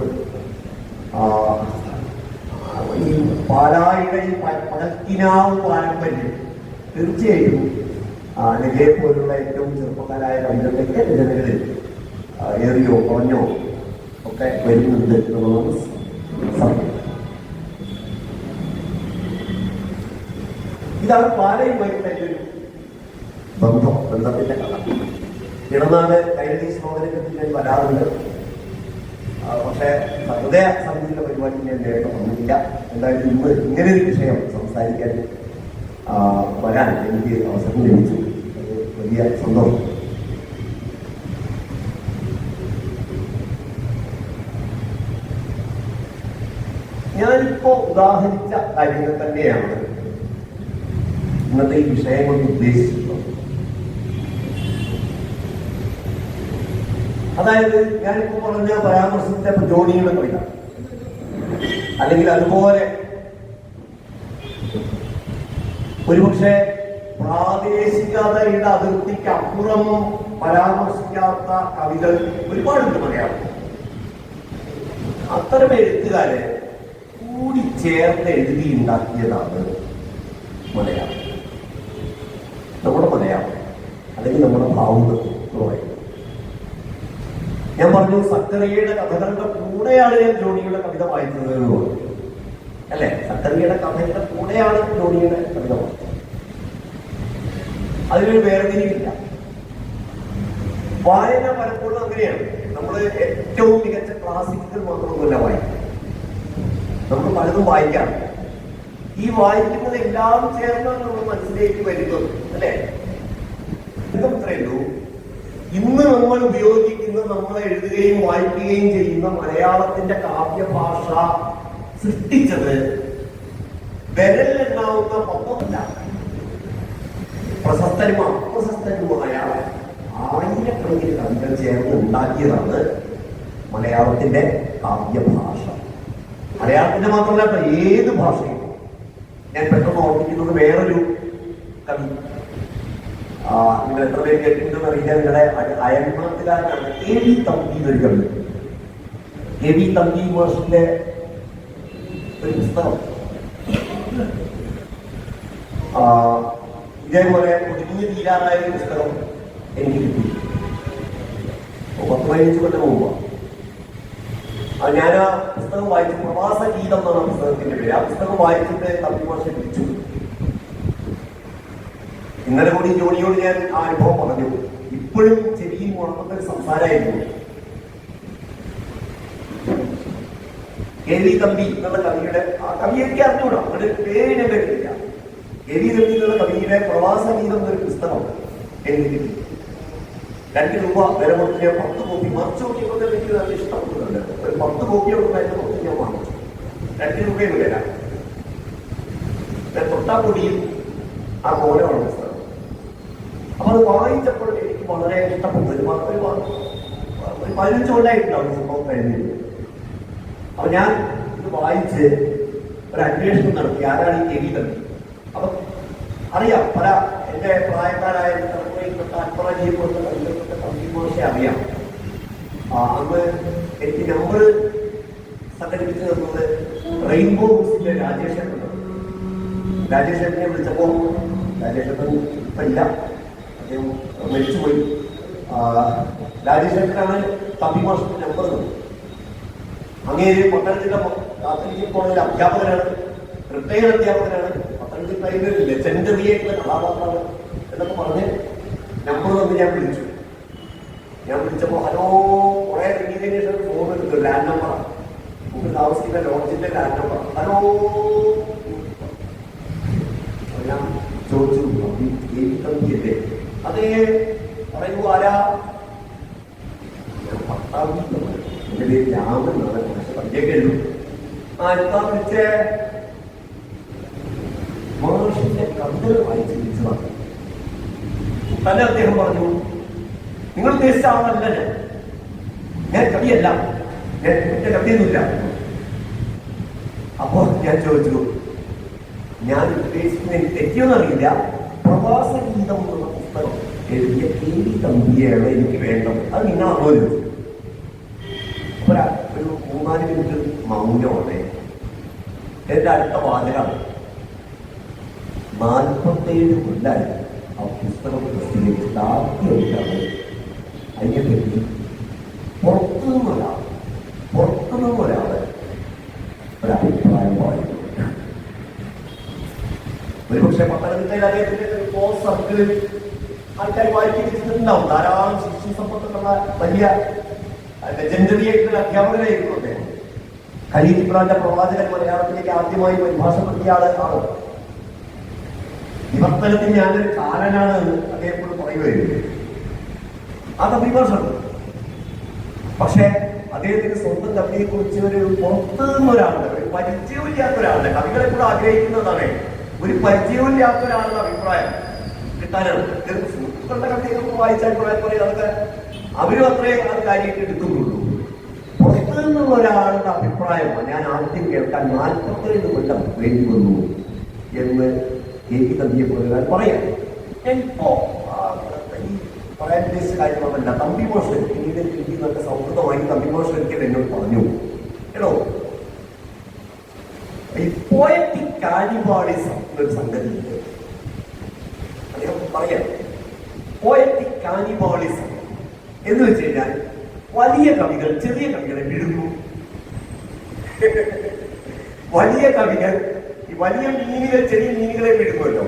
ഈ പാലായുടെ ഈ പകൽക്കിനാവ് പാരമ്പര്യം തീർച്ചയായും നെഗയെ പോലുള്ള ഏറ്റവും ചെറുപ്പക്കാരായ കവിതകളുടെ രചനകളിൽ ഏറിയോ കുറഞ്ഞോ ഒക്കെ വരുന്നുണ്ട് എന്നുള്ളത് സത്യം. ഇതാണ് പാലയുമായിട്ടുള്ള ഒരു ബന്ധത്തിന്റെ കഥ. ഇടനാട് കൈരളി ശ്ലോകനത്തിൽ ഞാൻ വരാറുണ്ട്. പക്ഷെ ഹൃദയ സമിതിയുടെ പരിപാടി ഞാൻ നേരിട്ട് വന്നില്ല. എന്തായാലും ഇന്ന് ഇങ്ങനെ ഒരു വിഷയം സംസാരിക്കാൻ വരാൻ എനിക്ക് അവസരം ലഭിച്ചു. വലിയ സന്തോഷം. ഞാനിപ്പോ ഉദാഹരിച്ച കാര്യങ്ങൾ തന്നെയാണ് ഇന്നത്തെ ഈ വിഷയം കൊണ്ട് ഉദ്ദേശിച്ചിട്ടുള്ളത്. അതായത് ഞാനിപ്പോ പറഞ്ഞ പരാമർശിച്ച ജോണിയുടെ കവിത, അല്ലെങ്കിൽ അതുപോലെ ഒരുപക്ഷെ പ്രാദേശികതയുടെ അതിർത്തിക്ക് അപ്പുറം പരാമർശിക്കാത്ത കവികൾ ഒരുപാടുണ്ട് മലയാളം. അത്തരം എഴുത്തുകാരെ കൂടി ചേർത്ത് എഴുതി ഉണ്ടാക്കിയതാണ് മലയാളം, നമ്മുടെ മലയാളം, അല്ലെങ്കിൽ നമ്മുടെ ഭാവുകം എന്ന് പറയുന്നത്. ഞാൻ പറഞ്ഞു സക്കറിയയുടെ കഥകളുടെ കൂടെയാണ് ഞാൻ ജോണിയുടെ കവിത വായിച്ചത് എന്ന് പറഞ്ഞു അല്ലെ? സക്കറിയയുടെ കഥയുടെ കൂടെയാണ് ജോണിയുടെ കവിത വായിച്ചത്. അതിനൊരു വേർതിരിവില്ല. വായന പലപ്പോഴും അങ്ങനെയാണ്. നമ്മൾ ഏറ്റവും മികച്ച ക്ലാസിക്കുകൾ മാത്രമൊന്നുമല്ല വായിക്കുക, നമ്മൾ പലതും വായിക്കാറില്ല. ഈ വായിക്കുന്നത് എല്ലാം ചേർന്നാണ് നമ്മൾ മനസ്സിലേക്ക് വരുന്നത് അല്ലെ? ഇത്രയുള്ളൂ. ഇന്ന് നമ്മൾ ഉപയോഗിക്കുന്ന, നമ്മൾ എഴുതുകയും വായിക്കുകയും ചെയ്യുന്ന മലയാളത്തിന്റെ കാവ്യഭാഷ സൃഷ്ടിച്ചത് വിരലിലെണ്ണാവുന്ന പത്മല്ല, പ്രശസ്തരുമായ ആയിരക്കണക്കിന് കവികൾ ചേർന്ന് ഉണ്ടാക്കിയതാണ് മലയാളത്തിന്റെ കാവ്യഭാഷ. മലയാളത്തിന്റെ മാത്രമല്ല, ഏത് ഭാഷയും. ഞാൻ പെട്ടെന്ന് ഓർമ്മിക്കുന്നത് വേറൊരു കവി, നിങ്ങൾ എത്ര പേര് കേട്ടിട്ടുണ്ടെന്ന് അറിയില്ല, നിങ്ങളുടെ അയൽനാട്ടുകാരനാണ് എ.വി. തമ്പി എന്നൊരു കവി. എ.വി. തമ്പി മാഷിന്റെ ഒരു പുസ്തകം ഇതേപോലെ ഒതുങ്ങി തീരാറായ ഒരു പുസ്തകം എനിക്ക് കിട്ടി 10-15 കൊല്ലം മുമ്പ്. ഞാൻ ആ പുസ്തകം വായിച്ചു. പ്രവാസ ഗീതം എന്നാണ് പുസ്തകത്തിന്റെ പേര്. ആ പുസ്തകം വായിച്ചിട്ട് തമ്പി മാഷെ വിളിച്ചു. ഇന്നലെ കൂടി ജോണിയോട് ഞാൻ ആ അനുഭവം പറഞ്ഞു. ഇപ്പോഴും ചെവിയിൽ മുഴക്കുന്ന സംസാരമായിരുന്നു. എ.വി. തമ്പി എന്നുള്ള കവിയുടെ, ആ കവിയൊക്കെ അറിഞ്ഞൂടാ, അവരുടെ പേര് ഞാൻ കേട്ടിട്ടില്ല. എ.വി. തമ്പി എന്നുള്ള കവിയുടെ പ്രവാസ ഗീതം എന്നൊരു പുസ്തകം എനിക്ക് കിട്ടി. 2 രൂപ വില കൊടുത്ത് ഞാൻ 10 കോപ്പി മറിച്ച് നോക്കിയപ്പോൾ എനിക്ക് നല്ല ഇഷ്ടപ്പെടുന്നുണ്ട്. ഒരു 10 കോപ്പിയൊക്കെ അതിന്റെ പുറത്ത് ഞാൻ വാങ്ങിച്ചു. 2 രൂപയും വില. തൊട്ടാപ്പൊടിയും ആ കോലമാണ് പുസ്തകം. അപ്പൊ അത് വായിച്ചപ്പോൾ എനിക്ക് വളരെ ഇഷ്ടപ്പെട്ടു. ഒരു 15 കൊല്ലായിട്ടുണ്ടാവും സംഭവം കഴിഞ്ഞത്. അപ്പൊ ഞാൻ ഇത് വായിച്ച് ഒരു അന്വേഷണം നടത്തി ആരാണ് ഈ കെ.വി. തമ്പി. അപ്പൊ അറിയാം, പല എന്റെ പ്രായക്കാരായ തലമുറയിൽപ്പെട്ട അക്ബറ ചെയ്യപ്പെട്ട തമ്പി മോശെ അറിയാം. അന്ന് എനിക്ക് നമ്പർ സംഘടിപ്പിച്ചു തന്നത് റെയിൻബോ ന്യൂസിന്റെ രാജേഷേട്ടൻ. രാജേഷേട്ടനെ വിളിച്ചപ്പോ രാജേഷേട്ടൻ ഇപ്പൊ ഇല്ല, അദ്ദേഹം മരിച്ചുപോയി. രാജേഷേട്ടനാണ് തമ്പി മാഷിന്റെ നമ്പർ തന്നത്. അങ്ങേര് പത്തനംതിട്ട കാത്തലിക് കോളേജിലെ അധ്യാപകനാണ്, റിട്ടയർഡ് അധ്യാപകനാണ്, പത്തനംതിട്ടയിലെ ലെജൻഡറി ആയിട്ടുള്ള കഥാപാത്രമാണ് എന്നൊക്കെ പറഞ്ഞ് നമ്പർ തന്ന് ഞാൻ വിളിച്ചു. ഞാൻ വിളിച്ചപ്പോ ഹലോ കുറെ റിംഗിന് ശേഷം ഫോൺ എടുത്തു. ലാൻഡ് നമ്പറാണ്, നമുക്ക് താമസിക്കുന്ന ലോഡ്ജിന്റെ ലാൻഡ് നമ്പർ. ഹലോ ഞാൻ ചോദിച്ചു, തമ്പിയല്ലേ? അതേ പറയൂ, ആരാ? ഞാൻ പട്ടാമ്പി, എന്റെ പേര് രാമൻ എന്നാണ്, പക്ഷെ പഞ്ചേക്ക് എഴുതും. എന്താ വിളിച്ചേ? മാഷിന്റെ കവിതകൾ വായിച്ച് വിളിച്ചതാണ്. തന്നെ അദ്ദേഹം പറഞ്ഞു, നിങ്ങൾ ഉദ്ദേശിച്ച ആളല്ല ഞാൻ കവിയല്ല, എന്റെ കവിയൊന്നുമില്ല. അപ്പോ ഞാൻ ചോദിച്ചു, ഞാൻ ഉദ്ദേശിക്കുന്ന എനിക്ക് തെറ്റിയൊന്നറിയില്ല, പ്രവാസ ഗീതം എന്നുള്ള പുസ്തകം എഴുതിയ കെ.വി. തമ്പിയാണ് എനിക്ക് വേണ്ടത്, അത് നിങ്ങളാണോ ചോദിച്ചു. ഒരു 3-4 മിനിറ്റ് മൗനമാണ്. എന്റെ അടുത്ത വാചകമാണ്, 47 കൊല്ലായി ആ പുസ്തകം പ്രസിദ്ധീകരിച്ചിട്ട് ആദ്യമായിട്ടാണ് അതിനെപ്പറ്റി പുറത്തുനിന്നൊരാൾ ഒരഭിപ്രായം പറയുന്നത്. ഒരുപക്ഷെ പത്തനംതിട്ടയിൽ അദ്ദേഹത്തിന്റെ ഒരു ക്ലോസ് സർക്കിളിൽ ആൾക്കാർ വായിച്ചിട്ടുണ്ടാവും. ധാരാളം ശിക്ഷി സമ്പത്തുള്ള വലിയ ലെജൻഡറി ആയിട്ടുള്ള അധ്യാപകരായിരുന്നു അദ്ദേഹം. ഖലീൽ ഇബ്രാന്റെ പ്രവാചകൻ മലയാളത്തിലേക്ക് ആദ്യമായി പരിഭാഷപ്പെടുത്തിയ ആളാണ്. വിവർത്തനത്തിന് ഞാനൊരു കാലനാണ് എന്ന് അദ്ദേഹത്തോട് പറയുകയായിരുന്നു. അത് അഭിഭാഷമാണ്. പക്ഷെ അദ്ദേഹത്തിന് സ്വന്തം കവിതയെ കുറിച്ച് ഒരു പുറത്തു നിന്നൊരാളുടെ, ഒരു പരിചയമില്ലാത്ത ഒരാളുടെ, കവികളെ കൂടെ ആഗ്രഹിക്കുന്നതാണ് ഒരു പരിചയമില്ലാത്ത ഒരാളുടെ അഭിപ്രായം കിട്ടാനാണ്. സുഹൃത്തുക്കളുടെ കവിതയൊക്കെ വായിച്ചാൽ പറയും അതൊക്കെ അവരും അത്രേ അത് കാര്യമായിട്ട് എടുക്കുന്നുള്ളൂ. പുറത്തു നിന്നുള്ള ഒരാളുടെ അഭിപ്രായമാണ് ഞാൻ ആദ്യം കേൾക്കാൻ 47 കൊല്ലം വേണ്ടി വന്നു എന്ന് കെ.വി. തമ്പിയെ പോലെ പറയാം. ഇപ്പോ പറയാൻ ഉദ്ദേശിച്ച കാര്യമൊന്നുമല്ല. തമ്പി മോഷൻ പിന്നീട് എനിക്ക് നല്ല സൗഹൃദമായി തമ്പി മോഷൻ ഒരിക്കൽ എന്നോട് പറഞ്ഞു, എടോ ഈ പോയറ്റിക് കാനിബാളിസം എന്നൊരു സംഗതിയുണ്ട്. അദ്ദേഹം പറയാം, പോയറ്റിക് കാനിബാളിസം എന്ന് വെച്ച് കഴിഞ്ഞാൽ വലിയ കവികൾ ചെറിയ കവികളെ വിഴുങ്ങും. വലിയ കവികൾ ഈ വലിയ മീനുകൾ ചെറിയ മീനുകളെ വിഴുങ്ങുമല്ലോ.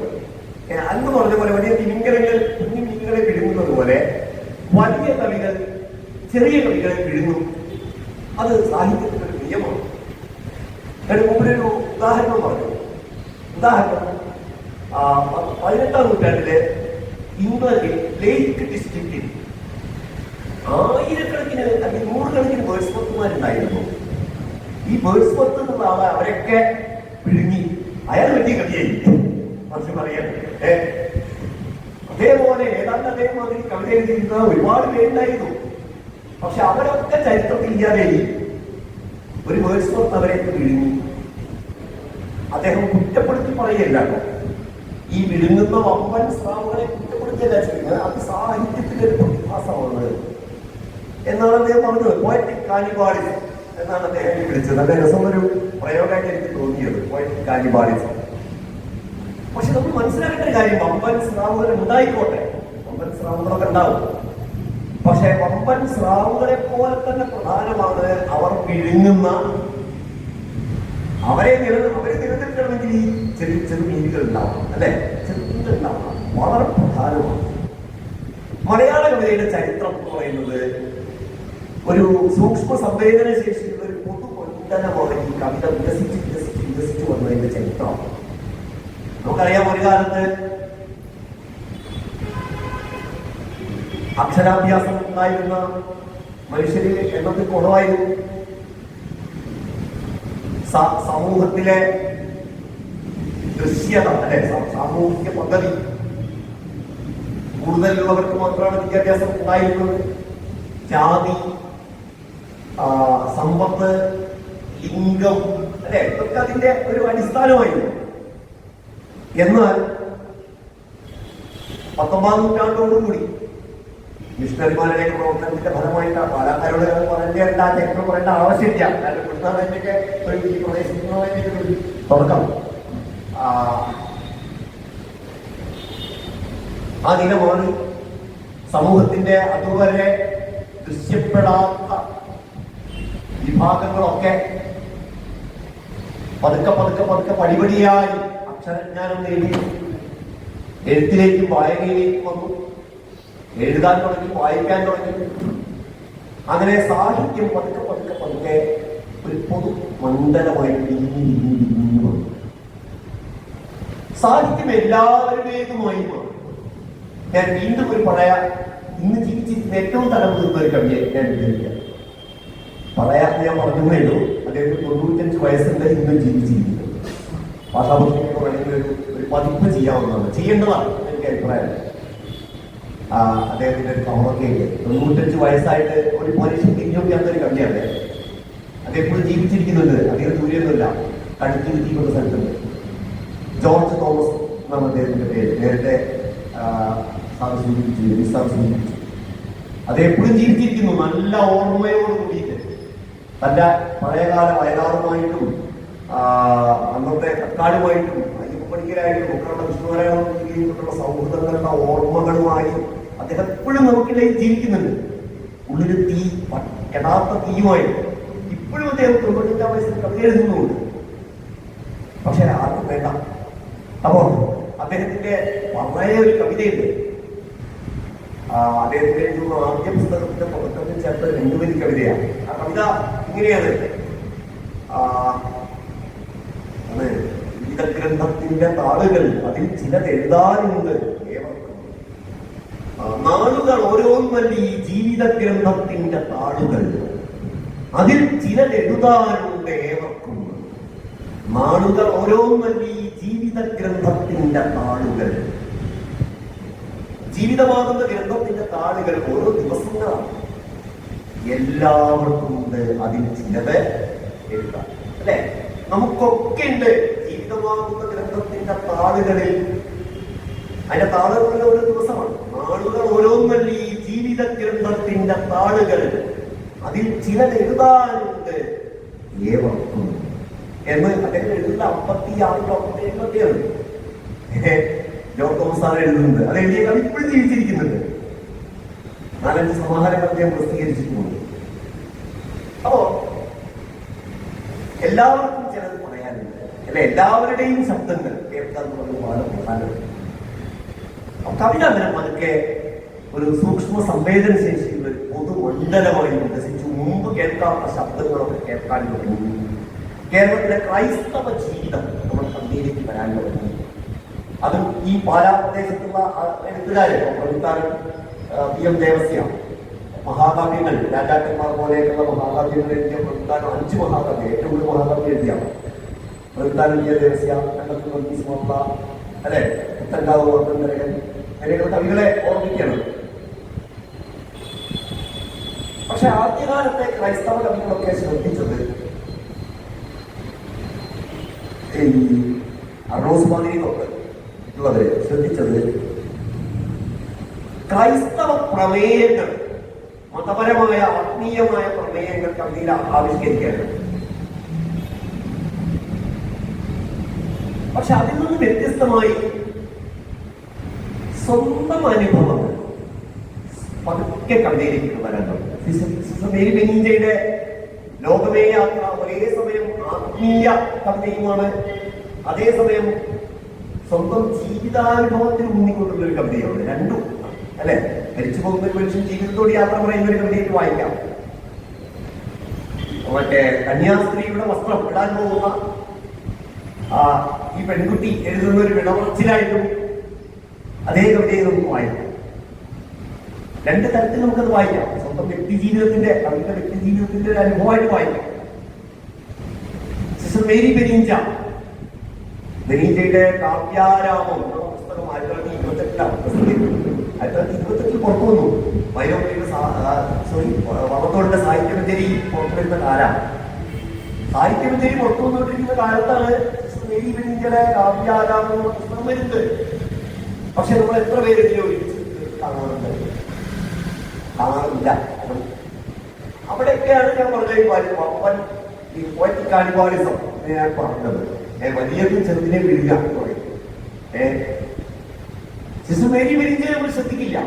അന്ന് പറഞ്ഞ പോലെ വലിയ തിമിംഗലങ്ങൾ കുഞ്ഞു മീനുകളെ വിഴുങ്ങുന്നത് പോലെ വലിയ കവികൾ ചെറിയ കവികളെ വിഴുങ്ങും. അത് സാഹിത്യത്തിന്റെ ഒരു നിയമമാണ്. മുമ്പൊരു ഉദാഹരണം പറഞ്ഞു. ഉദാഹരണം 18ാം നൂറ്റാണ്ടിലെ ഇംഗ്ലണ്ടിൽ ലേക്ക് ഡിസ്ട്രിക്റ്റിൽ ആയിരക്കണക്കിന് അല്ലെങ്കിൽ 100കണക്കിന് ബേഴ്സ്വർത്തുമാരുണ്ടായിരുന്നു. ഈ ബേഴ്സ്വർത്ത് എന്നുള്ള ആളെ അവരൊക്കെ വിഴുങ്ങി. അയാൾ വലിയ കവിയായി മനസ്സിൽ പറയാൻ. അതേപോലെ ഏതാണ്ട് അതേമാതിരി കവിത എഴുതിയിരുന്ന ഒരുപാട് പേരുണ്ടായിരുന്നു. പക്ഷെ അവരൊക്കെ ചരിത്രത്തിൽ ഇല്ലാതെയായി. ഒരു വേഴ്സ്വർത്ത് അവരെയൊക്കെ വിഴുങ്ങി. അദ്ദേഹം കുറ്റപ്പെടുത്തി പറയല്ല, ഈ വിഴുങ്ങുന്ന വമ്പൻ സ്രാവുകളെ കുറ്റപ്പെടുത്തിയല്ല ചെയ്യുന്നത്, അത് സാഹിത്യത്തിന്റെ ഒരു പ്രതിഭാസമാണ് എന്നാണ് അദ്ദേഹം പറഞ്ഞത്. പോയറ്റിക് കാനിബാളിസം എന്നാണ് അദ്ദേഹം വിളിച്ചത്. നല്ല രസമൊരു പ്രയോഗമായിട്ട് എനിക്ക് തോന്നിയത്, പോയറ്റിക് കാനിബാളിസം. പക്ഷെ നമ്മൾ മനസ്സിലാക്കേണ്ട ഒരു കാര്യം, വമ്പൻ സ്രാവുകൾ ഉണ്ടായിക്കോട്ടെ, വമ്പൻ സ്രാവുകളൊക്കെ ഉണ്ടാവും. പക്ഷെ വമ്പൻ സ്രാവുകളെ പോലെ തന്നെ പ്രധാനമാണ് അവർ വിഴുങ്ങുന്ന, അവരെ നിലനിൽക്കണമെങ്കിൽ ഈ ചെറു മീനുകൾ ഉണ്ടാവണം, അല്ലെ? ചെറുമീനുകൾ ഉണ്ടാവണം, വളരെ പ്രധാനമാണ്. മലയാള കവിതയുടെ ചരിത്രം എന്ന് പറയുന്നത് ഒരു സൂക്ഷ്മ സംവേദന ശേഷിയുള്ള ഒരു പൊതുകൊണ്ടനമാണ്. ഈ കവിത വികസിച്ച് വന്നതിന്റെ ചരിത്രമാണ്. നമുക്കറിയാം, ഒരു കാലത്ത് അക്ഷരാഭ്യാസം ഉണ്ടായിരുന്ന മനുഷ്യര് എണ്ണത്തിൽ കുറവായിരുന്നു. സമൂഹത്തിലെ ദൃശ്യത, അല്ലെ, സാമൂഹിക പദ്ധതി കൂടുതലുള്ളവർക്ക് മാത്രമാണ് വിദ്യാഭ്യാസം ഉണ്ടായിരുന്നത്. ജാതി, സമ്പത്ത് ലിംഗം, അല്ലെ, ഇതൊക്കെ അതിന്റെ ഒരു അടിസ്ഥാനമായിരുന്നു. എന്നാൽ 19-ാം നൂറ്റാണ്ടോടുകൂടി മിഷണറിമാരുടെ പ്രവർത്തനത്തിന്റെ ഫലമായിട്ട് പാലക്കാരോട് പറയേണ്ട ചരിത്രം പറയേണ്ട ആവശ്യമില്ല. കാരണം കുട്ടനാടിന്റെയൊക്കെ ഒരു ഈ പ്രദേശത്തിൻ്റെ ഒരു തുടക്കം ആ ദിനമാണ് സമൂഹത്തിന്റെ അതുവരെ ദൃശ്യപ്പെടാത്ത വിഭാഗങ്ങളൊക്കെ പതുക്കെ പതുക്കെ പതുക്കെ പടിപടിയായി അക്ഷരജ്ഞാനം നേടി എഴുത്തിലേക്കും വായനയിലേക്കും വന്നു. എഴുതാൻ തുടങ്ങി, വായിക്കാൻ തുടങ്ങി. അങ്ങനെ സാഹിത്യം പതുക്കെ പതുക്കെ പതുക്കെ ഒരു പൊതു മണ്ഡലമായി പിരിഞ്ഞു വന്നു. സാഹിത്യം എല്ലാവരുടേതുമായി മാറി. ഞാൻ വീണ്ടും ഒരു പഴയ ഇന്ന് ജീവിച്ചിരിക്കുന്ന ഏറ്റവും തലമുതിർന്ന ഒരു കവിയെ ഞാൻ വിചാരിക്കാം. ഞാൻ പറഞ്ഞേ ഉള്ളൂ, അദ്ദേഹത്തിന് 95 വയസ്സുണ്ട്, ഇന്നും ജീവിച്ചിരിക്കുന്നത്. ഭാഷാപുസ്തകമൊക്കെ വേണമെങ്കിൽ ഒരു പതിപ്പ് ചെയ്യാവുന്നതാണ്, ചെയ്യേണ്ടതാണ് എനിക്ക് അഭിപ്രായം. അദ്ദേഹത്തിന്റെ ഒരു കവറൊക്കെ 95 വയസ്സായിട്ട് ഒരു മനുഷ്യൻ തിരിഞ്ഞോക്കിയാത്ത ഒരു കവിയാണ്. അദ്ദേഹം എപ്പോഴും ജീവിച്ചിരിക്കുന്നുണ്ട്, അദ്ദേഹം ദൂരെയൊന്നുമില്ല, കടുത്തിരുത്തിക്കൊണ്ട സ്ഥലത്തുണ്ട്. ജോർജ് തോമസ് എന്നാണ് അദ്ദേഹത്തിന്റെ പേര്. നേരത്തെ സൂചിപ്പിച്ചു. അത് എപ്പോഴും ജീവിച്ചിരിക്കുന്നു, നല്ല ഓർമ്മയോട് കൂടിയിട്ട്. തന്റെ പഴയകാല വയലാറുമായിട്ടും അന്നത്തെ കക്കാടുമായിട്ടും അയ്യപ്പപ്പണിക്കരായിട്ടും ഒക്കെയുള്ള വിഷ്ണുനാരായണ സൗഹൃദങ്ങളുടെ ഓർമ്മകളുമായി അദ്ദേഹം എപ്പോഴും നമുക്കിടയിൽ ജീവിക്കുന്നുണ്ട്. ഉള്ളിൽ തീ, യഥാർത്ഥ തീയുമായിട്ട് ഇപ്പോഴും അദ്ദേഹം 95 വയസ്സിൽ കവിത എഴുതുന്നുണ്ട്. പക്ഷെ ആർക്കും വേണ്ട. അപ്പോ അദ്ദേഹത്തിന്റെ പഴയ ഒരു കവിതയുണ്ട്. അദ്ദേഹത്തിന്റെ എഴുതുന്ന ആദ്യ പുസ്തകത്തിന്റെ തുടക്കത്തിൽ ചേർത്ത 2 വരി കവിതയാണ്. ആ കവിത ഇങ്ങനെയാണ്: ജീവിതഗ്രന്ഥത്തിന്റെ താളുകൾ, അതിൽ ചിലത് എഴുതാനുണ്ട് ഏവർക്കും. നാളുകൾ ഓരോന്നല്ലി ജീവിതഗ്രന്ഥത്തിന്റെ താളുകൾ, അതിൽ ചിലത് എഴുതാനുണ്ട് ഏവർക്കും. നാളുകൾ ഓരോന്നല്ലി ജീവിതഗ്രന്ഥത്തിന്റെ താളുകൾ. ജീവിതമാകുന്ന ഗ്രന്ഥത്തിന്റെ താളുകൾ ഓരോ ദിവസങ്ങളാണ്. എല്ലാവർക്കും ഉണ്ട് അതിൽ ചിലത് എഴുതാൻ, അല്ലെ? നമുക്കൊക്കെ ഉണ്ട് ജീവിതമാകുന്ന ഗ്രന്ഥത്തിന്റെ താളുകളിൽ. അതിന്റെ താളുകളുടെ ഓരോ ദിവസമാണ്. നാളുകൾ ഓരോന്നല്ല ഈ ജീവിത ഗ്രന്ഥത്തിന്റെ താളുകൾ, അതിൽ ചിലത് എഴുതാനുണ്ട് ഏവർക്കും എന്ന് അദ്ദേഹം എഴുതുന്ന 56-57 ജോർജ് തോമസ് സാർ എഴുതുന്നുണ്ട്. അത് എഴുതിയ കവി ഇപ്പോഴും ജീവിച്ചിരിക്കുന്നുണ്ട്. 4-5 സമാഹാരങ്ങൾ അദ്ദേഹം പ്രസിദ്ധീകരിച്ചിട്ടുണ്ട്. അപ്പോ എല്ലാവർക്കും ചിലത് പറയാനുണ്ട്, അല്ലെ? എല്ലാവരുടെയും ശബ്ദങ്ങൾ കേൾക്കാൻ വളരെ പ്രധാനമാണ്. കവിത അങ്ങനെ പതുക്കെ ഒരു സൂക്ഷ്മ സംവേദന ശേഷിയുള്ള ഒരു പൊതുമണ്ഡലമായി വികസിച്ചു. മുമ്പ് കേൾക്കാത്ത ശബ്ദങ്ങളൊക്കെ കേൾക്കാൻ തുടങ്ങി. കേരളത്തിലെ ക്രൈസ്തവ ജീവിതം നമ്മുടെ കവിതയിലേക്ക് വരാൻ തുടങ്ങി. അതും ഈ പാലാ പ്രദേശത്തുള്ള എഴുത്തുകാര്, പ്രവൃത്താനും PM ദേവസ്യ, മഹാകാവ്യങ്ങൾ, രാജാക്കന്മാർ പോലെയൊക്കെയുള്ള മഹാകാവ്യങ്ങൾ എഴുതിയ പ്രവൃത്താനും 5 മഹാകാവ്യം, ഏറ്റവും കൂടുതൽ മഹാകാവ്യം എഴുതിയാണ് പ്രവൃത്താനും ദേവസ്യ, കണ്ടത്തുള്ള, അല്ലെ, പുത്തൻകാവ് വർദ്ധനരകൻ, അങ്ങനെയുള്ള കവികളെ ഓർമ്മിക്കണം. പക്ഷെ ആദ്യകാലത്തെ ക്രൈസ്തവ കവികളൊക്കെ ശ്രദ്ധിച്ചത് അറോസ് മാതിരിയൊക്കെ ഉള്ളത് ശ്രദ്ധിച്ചത് ക്രൈസ്തവ പ്രമേയങ്ങൾ, മതപരമായ ആത്മീയമായ പ്രമേയങ്ങൾ കവിതയിൽ ആവിഷ്കരിക്കാനാണ്. പക്ഷെ അതിൽ നിന്ന് വ്യത്യസ്തമായി സ്വന്തം അനുഭവങ്ങൾ പതുക്കെ കവിതയിലേക്ക് വരാൻ തുടങ്ങി. സിസ്റ്റർ മേരി ബെനീജയുടെ ലോകമേ യാത്ര ഒരേ സമയം ആത്മീയ കവിതയുമാണ്, അതേസമയം സ്വന്തം ജീവിതാനുഭവത്തിൽ ഊന്നിക്കൊണ്ടുള്ള ഒരു കവിതയാണ്. രണ്ടും, അല്ലെ? മരിച്ചു പോകുന്ന ഒരു മനുഷ്യൻ ജീവിതത്തോട് യാത്ര പറയുന്ന ഒരു കവിതയായിട്ട് വായിക്കാം. മറ്റേ കന്യാസ്ത്രീയുടെ വസ്ത്രം ഇടാൻ പോകുന്ന ഈ പെൺകുട്ടി എഴുതുന്ന ഒരു വിടവർച്ചിലായിട്ടും അതേ കവിതയെ നമുക്ക് വായിക്കാം. 2 തരത്തിൽ നമുക്കത് വായിക്കാം. സ്വന്തം വ്യക്തി ജീവിതത്തിന്റെ, കവിയുടെ വ്യക്തി ജീവിതത്തിന്റെ ഒരു അനുഭവമായിട്ട് വായിക്കാം. സിസ്റ്റർ മേരി ബെനീജയുടെ കാവ്യാരാമം എന്ന പുസ്തകം 1928 പ്രസിദ്ധീകരിച്ചു. 1928 പുറത്തു വന്നു. വള്ളത്തോളിന്റെ സാഹിത്യമഞ്ജരി പുറത്തുവരുന്ന കാലം. സാഹിത്യമഞ്ചേരി പുറത്തു വന്നുകൊണ്ടിരിക്കുന്ന കാലത്താണ് മേരി ബെന്നിഞ്ചയുടെ കാവ്യാലാപനം എന്ന പുസ്തകം വരുന്നത്. പക്ഷെ നമ്മൾ എത്ര പേര് ഇതിനെ ഒരുമിച്ച് കാണാറുണ്ട്? കാണാറില്ല. അവിടെയൊക്കെയാണ് ഞാൻ പറഞ്ഞ പപ്പൻ ഈ പോയറ്റിക് കാനിബാലിസം ഞാൻ പറഞ്ഞത്. വലിയത് ചെറുതിനെ വിഴുക എന്ന് പറയും. സിസ്റ്റർ മേരി ബെന്നിഞ്ചയെ നമ്മൾ ശ്രദ്ധിക്കില്ല,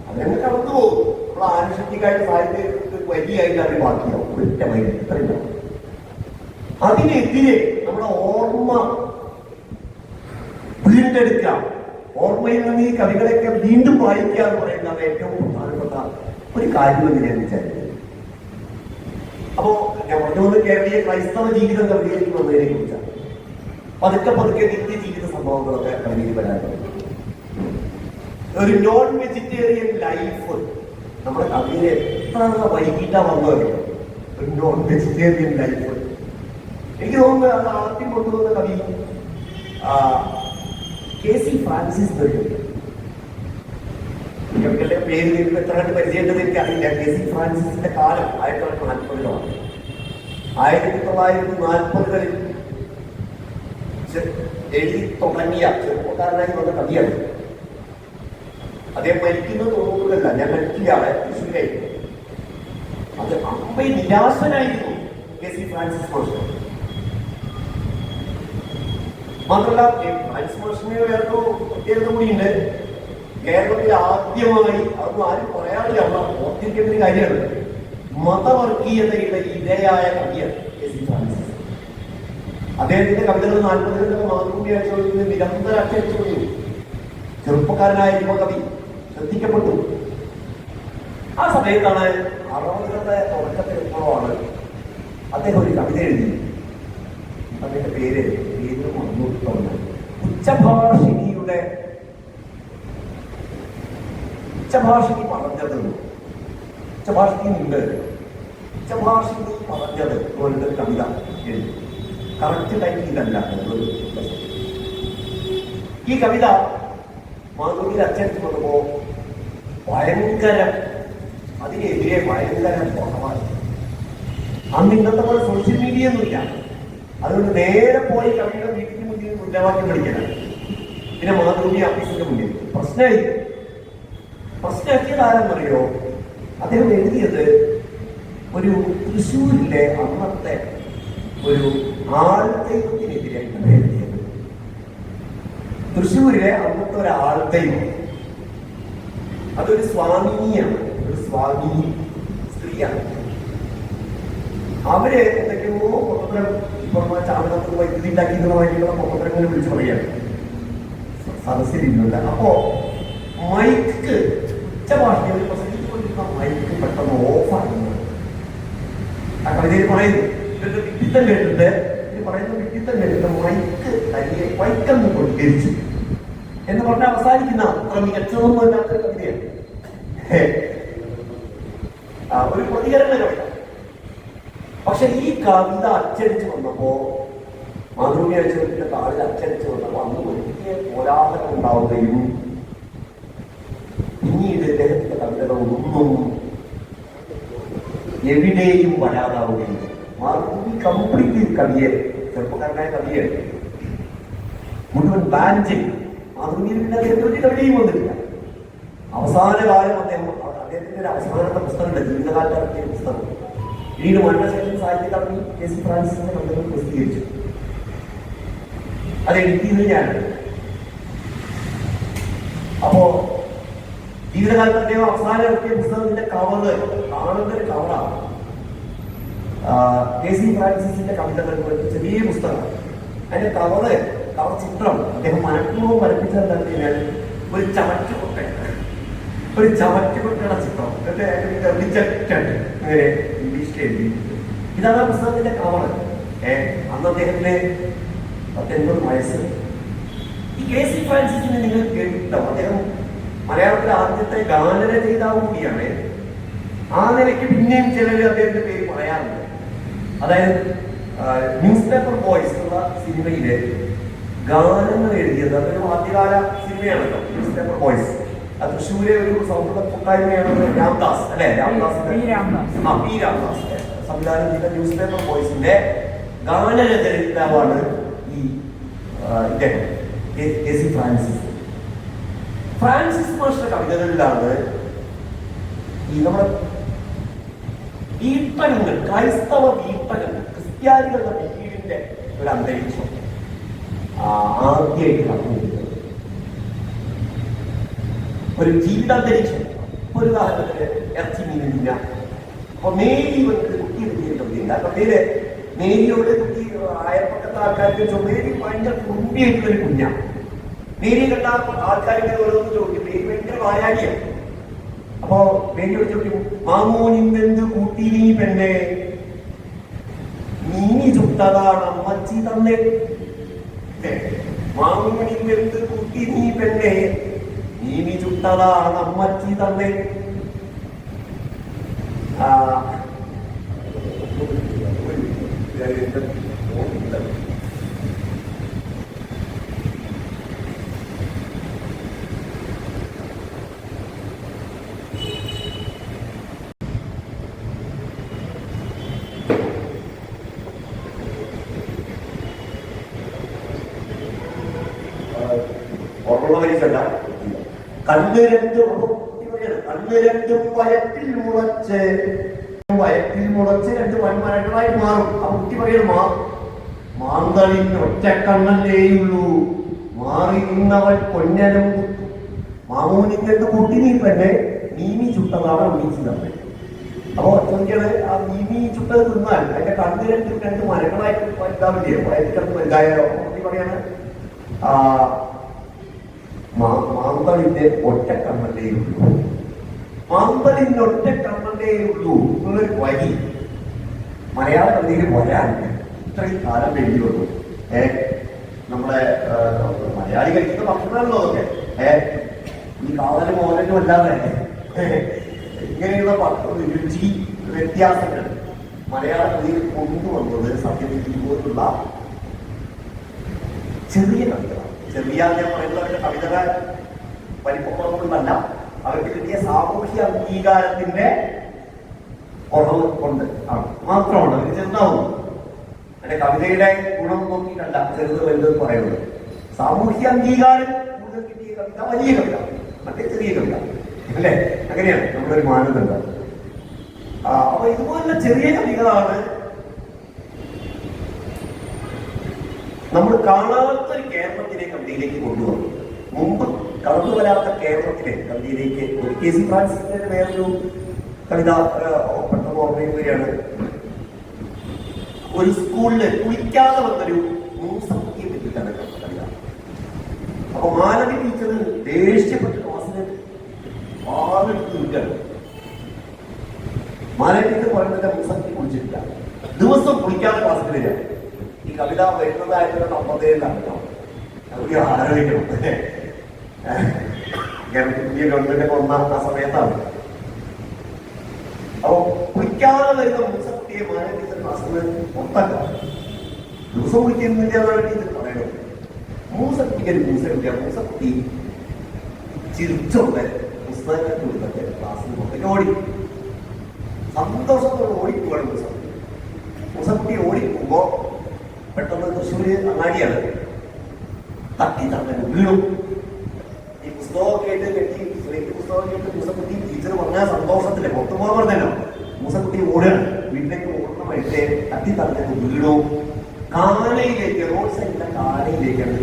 അതിനെ കടന്നു പോകും. നമ്മൾ ആനുഷക്തിക്കായിട്ട് സാഹിത്യത്തിൽ വലിയായിട്ട് അവർ ബാക്കിയാവും. ഒറ്റ വൈകി ഇത്രയില്ല. അതിനെതിരെ നമ്മുടെ ഓർമ്മ വീണ്ടെടുക്കാം, ഓർമ്മയിൽ നിന്ന് ഈ കവികളെയൊക്കെ വീണ്ടും വായിക്കുക എന്ന് പറയുന്നത് ഏറ്റവും പ്രധാനപ്പെട്ട ഒരു കാര്യമെന്ന് ഞാൻ വിചാരിച്ചു. അപ്പോ ഞാൻ പറഞ്ഞു വന്നത് കേരളീയ ക്രൈസ്തവ ജീവിതം കവിതയിലേക്ക് വന്നതിനെ കുറിച്ചാണ്. പതുക്കെ പതുക്കെ നിത്യ ജീവിത സംഭവങ്ങളൊക്കെ കവിതയിൽ വരാറുണ്ട്. ഒരു നോൺ വെജിറ്റേറിയൻ ലൈഫ് നമ്മുടെ കവിതയിൽ എത്ര വൈകിട്ടാ വന്നത്. ഒരു നോൺ വെജിറ്റേറിയൻ ലൈഫ് എനിക്ക് തോന്നുന്നത് അത് ആദ്യം കൊണ്ടുവന്ന കവി കെ.സി. ഫ്രാൻസിസ് കവികളുടെ പേര് നിങ്ങൾക്ക് എത്ര കണ്ട് പരിചയമുണ്ടെന്ന് എനിക്കറിയില്ല. കെ.സി. ഫ്രാൻസിസിന്റെ കാലം 1940-ലാണ്. 1940-കളിൽ എഴുതി തുടങ്ങിയ ചെറുപ്പക്കാരനായി വന്ന കവിയാണ്. അദ്ദേഹം മരിക്കുന്നത് തോന്നുന്നതല്ല, ഞാൻ മരിക്കുകയാണ് തൃശ്ശൂരായിരുന്നു. അത് അമ്മ നിരാശനായിരുന്നു കെ.സി. Francis master. മാത്രമല്ല ഫ്രാൻസിസ് മാസ്റ്ററിന് വേറൊരു പ്രത്യേകത കൂടിയുണ്ട്. കേരളത്തിൽ ആദ്യമായി അതൊന്നും ആരും പറയാറില്ല, നമ്മൾ ഓർത്തിരിക്കേണ്ട ഒരു കാര്യമാണ്. മതവർഗീയതയുടെ ഇരയായ കവിയാണ് കെ.സി. ഫ്രാൻസിസ്. അദ്ദേഹത്തിന്റെ കവിതകൾ 40-കളിലൊക്കെ മാതൃഭൂമി അച്ചടിച്ചത് നിരന്തരം അച്ചടിച്ചു വന്നു. ചെറുപ്പക്കാരനായ യുവകവി ശ്രദ്ധിക്കപ്പെട്ടു. ആ സമയത്താണ് 60-കളുടെ തുടക്കത്തിൽ എപ്പോഴാണ് അദ്ദേഹം ഒരു കവിത എഴുതി. അതിന്റെ പേര് മറന്നു. ഉച്ചഭാഷിണിയുടെ ഉച്ചഭാഷിണി പറഞ്ഞത്, ഉച്ചഭാഷിണി ഉണ്ട്, ഉച്ചഭാഷിണി പറഞ്ഞത് പോലത്തെ കവിത എഴുതി. കറക്റ്റ് ടൈപ്പ് ഇതല്ല. ഈ കവിത മാതൃഭൂമിയിൽ അച്ചടിച്ചു വന്നപ്പോ ഭയങ്കര അതിനെതിരെ ഭയങ്കര ബോധമായി. അന്ന് ഇന്നത്തെ പോലെ സോഷ്യൽ മീഡിയ ഒന്നുമില്ല. അതുകൊണ്ട് നേരെ പോയി കവിയുടെ വീട്ടിന് മുന്നിൽ മുദ്രാവാക്യം പഠിക്കണം. പിന്നെ മാതൃഭൂമി ഓഫീസിന്റെ മുന്നിൽ പ്രശ്നമാക്കിയത് ആരെന്നറിയോ? അദ്ദേഹം എഴുതിയത് ഒരു തൃശ്ശൂരിലെ അന്നത്തെ ഒരു ആൾദൈവത്തിനെതിരായിട്ടാണ് എഴുതിയത്. തൃശ്ശൂരിലെ അന്നത്തെ ഒരു ആൾദൈവം, അതൊരു സ്വാമിനിയാണ്, ഒരു സ്വാമിനി സ്ത്രീയാണ്. അവര് എന്തൊക്കെയോ പൊട്ടത്തരം ചാണകത്തിന് വൈദ്യുതി ഉണ്ടാക്കിയിട്ടുള്ള പൊട്ടത്തരങ്ങൾ വിളിച്ചു പറയാണ് സദസ്സിലില്ല. അപ്പോ മൈക്ക് ഉച്ചഭാഷയിൽ പ്രസംഗിച്ചുകൊണ്ടിരുന്ന മൈക്ക് പെട്ടെന്ന് ഓഫായിരുന്നു. ആ കവിതയിൽ പറയുന്നു, ഇവരുടെ വിട്ടിത്തം കേട്ടിട്ട് മൈക്ക് തനിയെ വൈക്കെന്ന് കൊണ്ടിരിച്ചു എന്ന് പറഞ്ഞാൽ അവസാനിക്കുന്ന അത്ര മികച്ചതൊന്നും അല്ലാത്തൊരു കവിതയാണ്. ഒരു പ്രതികരണ കവിത. പക്ഷെ ഈ കവിത അച്ചടിച്ചു വന്നപ്പോ, മാതൃഭൂമി അച്ചടിന്റെ താളിൽ അച്ചടിച്ചു വന്നപ്പോ അന്ന് വലിയ കോലാഹലം ഉണ്ടാവുകയും പിന്നീട് ഇദ്ദേഹത്തിന്റെ കവിതകളൊന്നും എവിടെയും വരാതാവുകയും. മാതൃഭൂമി കംപ്ലീറ്റ് കവിയെ, ചെറുപ്പക്കാരനായ കവിയെ മുഴുവൻ ബാൻ ചെയ്യും. മാതൃഭൂമിയിൽ പിന്നെ അദ്ദേഹത്തിന് ഒരു കവിതയും വന്നിട്ടില്ല. അവസാന കാലം അദ്ദേഹത്തിന്റെ ഒരു അവസാനത്തെ പുസ്തകമുണ്ട്, ജീവിതകാലത്ത് ഇറക്കിയ പുസ്തകം. പിന്നീട് മരണശേഷം സാഹിത്യ അക്കാദമി കെ.സി. ഫ്രാൻസിസിന്റെ കവിതകൾ പ്രസിദ്ധീകരിച്ചു. അത് എഴുതിയത് ഞാൻ. അപ്പോ ജീവിതകാലത്ത് അദ്ദേഹം അവസാനം ഇറക്കിയ പുസ്തകത്തിന്റെ കവറ് കാണുന്ന ഒരു കവറാണ്. കെ.സി. ഫ്രാൻസിസിന്റെ കവിതകൾ ചെറിയ പുസ്തകമാണ്. അതിന്റെ കവർ ചിത്രം അദ്ദേഹം മനഃപൂർവ്വം വരപ്പിച്ചത് എന്താണെന്ന് കഴിഞ്ഞാൽ ഒരു ചവറ്റുകൊട്ടയുടെ ചിത്രം. ഇങ്ങനെ ഇംഗ്ലീഷിൽ എഴുതി. ഇതാണ് ആ പുസ്തകത്തിന്റെ കവർ. അന്ന് അദ്ദേഹത്തിന് 19 വയസ്സ്. ഈ കെ.സി. ഫ്രാൻസിസിനെ നിങ്ങൾ കേട്ടോ? അദ്ദേഹം മലയാളത്തിലെ ആദ്യത്തെ ഗാനരചയിതാവ് കൂടിയാണ്. ആ നിലയ്ക്ക് പിന്നെയും ചിലർ അദ്ദേഹത്തിന്റെ പേര് പറയാറുണ്ട്. അതായത് ന്യൂസ് പേപ്പർ ബോയ്സ് എന്നുള്ള സിനിമയിലെ ഗാനങ്ങൾ എഴുതിയത്, അതൊരു ആദ്യകാല സിനിമയാണല്ലോ ന്യൂസ് പേപ്പർ ബോയ്സ്. തൃശ്ശൂരെ ഒരു സൗഹൃദ കൂട്ടായ്മയാണ് രാംദാസ്, അല്ലെ? പി രാംദാസ് സംവിധാനം ചെയ്ത ന്യൂസ് പേപ്പർ ബോയ്സിന്റെ ഗാനരചയിതാവാണ് ഈ ഇദ്ദേഹം കെ.സി. ഫ്രാൻസിസ്. ഫ്രാൻസിസ് മാസ്റ്റർ കവിതകളിലാണ് ഈ നമ്മുടെ വീട്ടകങ്ങൾ, ക്രൈസ്തവ വീട്ടകങ്ങൾ, ക്രിസ്ത്യാനികളുടെ വീടിന്റെ ഒരു അന്തരീക്ഷം ആദ്യമായിട്ട് കണ്ടുപിടിക്കുന്നത്. ഒരു ജീവിതാന്തരീക്ഷം. ഒരു ഉദാഹരണത്തിന് ഇറച്ചി മീനില്ല. അപ്പൊ മേരി വന്നിട്ട് കുട്ടി കവിതയില്ല. അപ്പൊ മേരിയോട് കുട്ടി അയൽപ്പക്കത്തെ ആൾക്കാർക്ക് മേരി ഭയങ്കര കുമ്പിയായിട്ടുള്ള ഒരു കുഞ്ഞാണ്. മേരിയെ കണ്ട ആൾക്കാരിങ്ങനെ ഓരോന്ന് ചോദിക്കും. മേരി ഭയങ്കര വായാടിയാണ്. അപ്പൊ മേരിയോട് ചോദിക്കും, മാമൂനിന്നെന്ത് കൂട്ടി നീ പെണ്ണെ, നീ ചുട്ടതാണ് അമ്മച്ചി തന്നെ. മാമൂനിന്നെന്ത് കൂട്ടി നീ പെണ്ണെ, നീ ചുട്ടതാണ് അമ്മച്ചി തന്നെ. കണ്ണ് രണ്ടും വയറ്റിൽ മുളച്ച് രണ്ട് വൻമരങ്ങളായി മാറും. ആ കുട്ടി പറയണം, മാന്തളിന് ഒറ്റ കണ്ണല്ലേയുള്ളൂ, മാറി നിന്നവൻ പൊന്നനും മാമൂനിക്കെട്ട് കൂട്ടി നീ പെണ്ണെ, നീമി ചുട്ടതാണ് വിളിച്ചു തന്നെ. അപ്പൊ ചോദിക്കണേ, ആ നീമി ചുട്ടത് തിന്നാൽ അതിന്റെ കണ്ണ് രണ്ട് മരങ്ങളായിട്ട് വലുതാവില്ലേ, വയറ്റിൽ വലുതായോ? കുട്ടി പറയാണ്, മാന്തളിന്റെ ഒറ്റ കണ്ണല്ലേ ഉള്ളൂ, മാന്തളിന്റെ ഒറ്റ കണ്ണല്ലേ ഉള്ളൂ എന്നുള്ളൊരു വരി മലയാള കവിതയിൽ വരാനില്ല. ഇത്രയും കാലം വേണ്ടി വന്നു. നമ്മുടെ മലയാളി കഴിക്കുന്ന ഭക്ഷണമല്ലോ അതൊക്കെ. ഈ കാവലും മോനും അല്ലാതെ ഇങ്ങനെയുള്ള രുചി വ്യത്യാസങ്ങൾ മലയാള കവിതയിൽ കൊണ്ടുവന്നത് സത്യത്തിൽ പോലുള്ള ചെറിയ കവിതകളാണ്. ചെറിയ ഞാൻ പറയുന്നവരുടെ കവിതകൾ വലിപ്പക്കുറവുകൊണ്ടല്ല, അവർക്ക് കിട്ടിയ സാമൂഹ്യ അംഗീകാരത്തിന്റെ കുറവ് കൊണ്ട് മാത്രമാണ് അവർക്ക് ചെറുതാവുന്നത്. എന്റെ കവിതയുടെ ഗുണം നോക്കിയിട്ടല്ല ചെറുത് വലുതെന്ന് പറയുന്നത്. സാമൂഹ്യ അംഗീകാരം കൂടുതൽ കിട്ടിയ കവിത വലിയ കവിത, മറ്റേ ചെറിയ കവിത അല്ലേ? അങ്ങനെയാണ് നമ്മുടെ ഒരു മാനദണ്ഡം. അപ്പൊ ഇതുപോലുള്ള ചെറിയ കവിതകളാണ് നമ്മൾ കാണാത്തൊരു കേരളത്തിലെ കവിതയിലേക്ക് കൊണ്ടുവന്നു. മുമ്പ് കടന്നു വരാത്ത കേരളത്തിലെ കവിതയിലേക്ക് ഒരു കെ.സി. ഫ്രാൻസിസിന്റെ വേറൊരു കവിത പെട്ടെന്ന് ഓർമ്മയാണ്. ഒരു സ്കൂളില് കുളിക്കാതെ വന്നൊരു മൂസക്കുട്ടിയെ പറ്റിയിട്ടാണ് കവിത. അപ്പൊ മാലതി ടീച്ചർ ദേഷ്യപ്പെട്ട് ക്ലാസ്സിന് ആളെടുത്ത് നിൽക്കുകയാണ്. മാലതി ടീച്ചർ പറയുന്നത് മൂസക്കുട്ടി കുളിച്ചിട്ടില്ല, ദിവസം കുളിക്കാതെ ക്ലാസ്സിൽ വരിക. ഈ കവിത വരുന്നതായിട്ടുള്ള 57-ലാണ്. നമുക്ക് ആലോചിക്കണം, പുതിയ ഗവൺമെന്റ് വന്ന ആ സമയത്താണ്. അപ്പൊ കുളിക്കാതെ വരുന്ന മൂസക്കുട്ടിയെ മാനേജർ ക്ലാസ്സിൽ പുറത്താക്കാം. ദിവസം കുളിക്കുന്നില്ല എന്നാണ് ടീച്ചർ പറയുന്നത്. മൂസക്കുട്ടിക്ക് ഒരു മൂസക്കുട്ടിയ മൂസക്കുട്ടി ചിരിച്ചോണ്ട് പുസ്തകങ്ങൾ കൊടുത്തിട്ട് ക്ലാസ്സിൽ പുറത്തേക്ക് ഓടി. സന്തോഷത്തോടെ ഓടിപ്പോവാണ് മൂസക്കുട്ടി. മൂസക്കുട്ടി ഓടിപ്പോകുമ്പോ പെട്ടെന്ന് തൃശ്ശൂര് അങ്ങാടിയാണ്, തട്ടി തന്നെ വീണു. ഈ പുസ്തകമൊക്കെ ആയിട്ട് കെട്ടി പുസ്തകം കേട്ട് മൂസക്കുട്ടി ടീച്ചർ പറഞ്ഞ സന്തോഷത്തില് പുറത്തു പോകാൻ പറഞ്ഞല്ലോ. മൂസക്കുട്ടി ഓടുകയാണ്. വീട്ടിലേക്ക് ഓടുന്ന വഴിക്ക് തട്ടി തന്നെ വീണു. കാനയിലേക്ക്, റോഡ് സൈഡിലെ കാനയിലേക്കാണ്.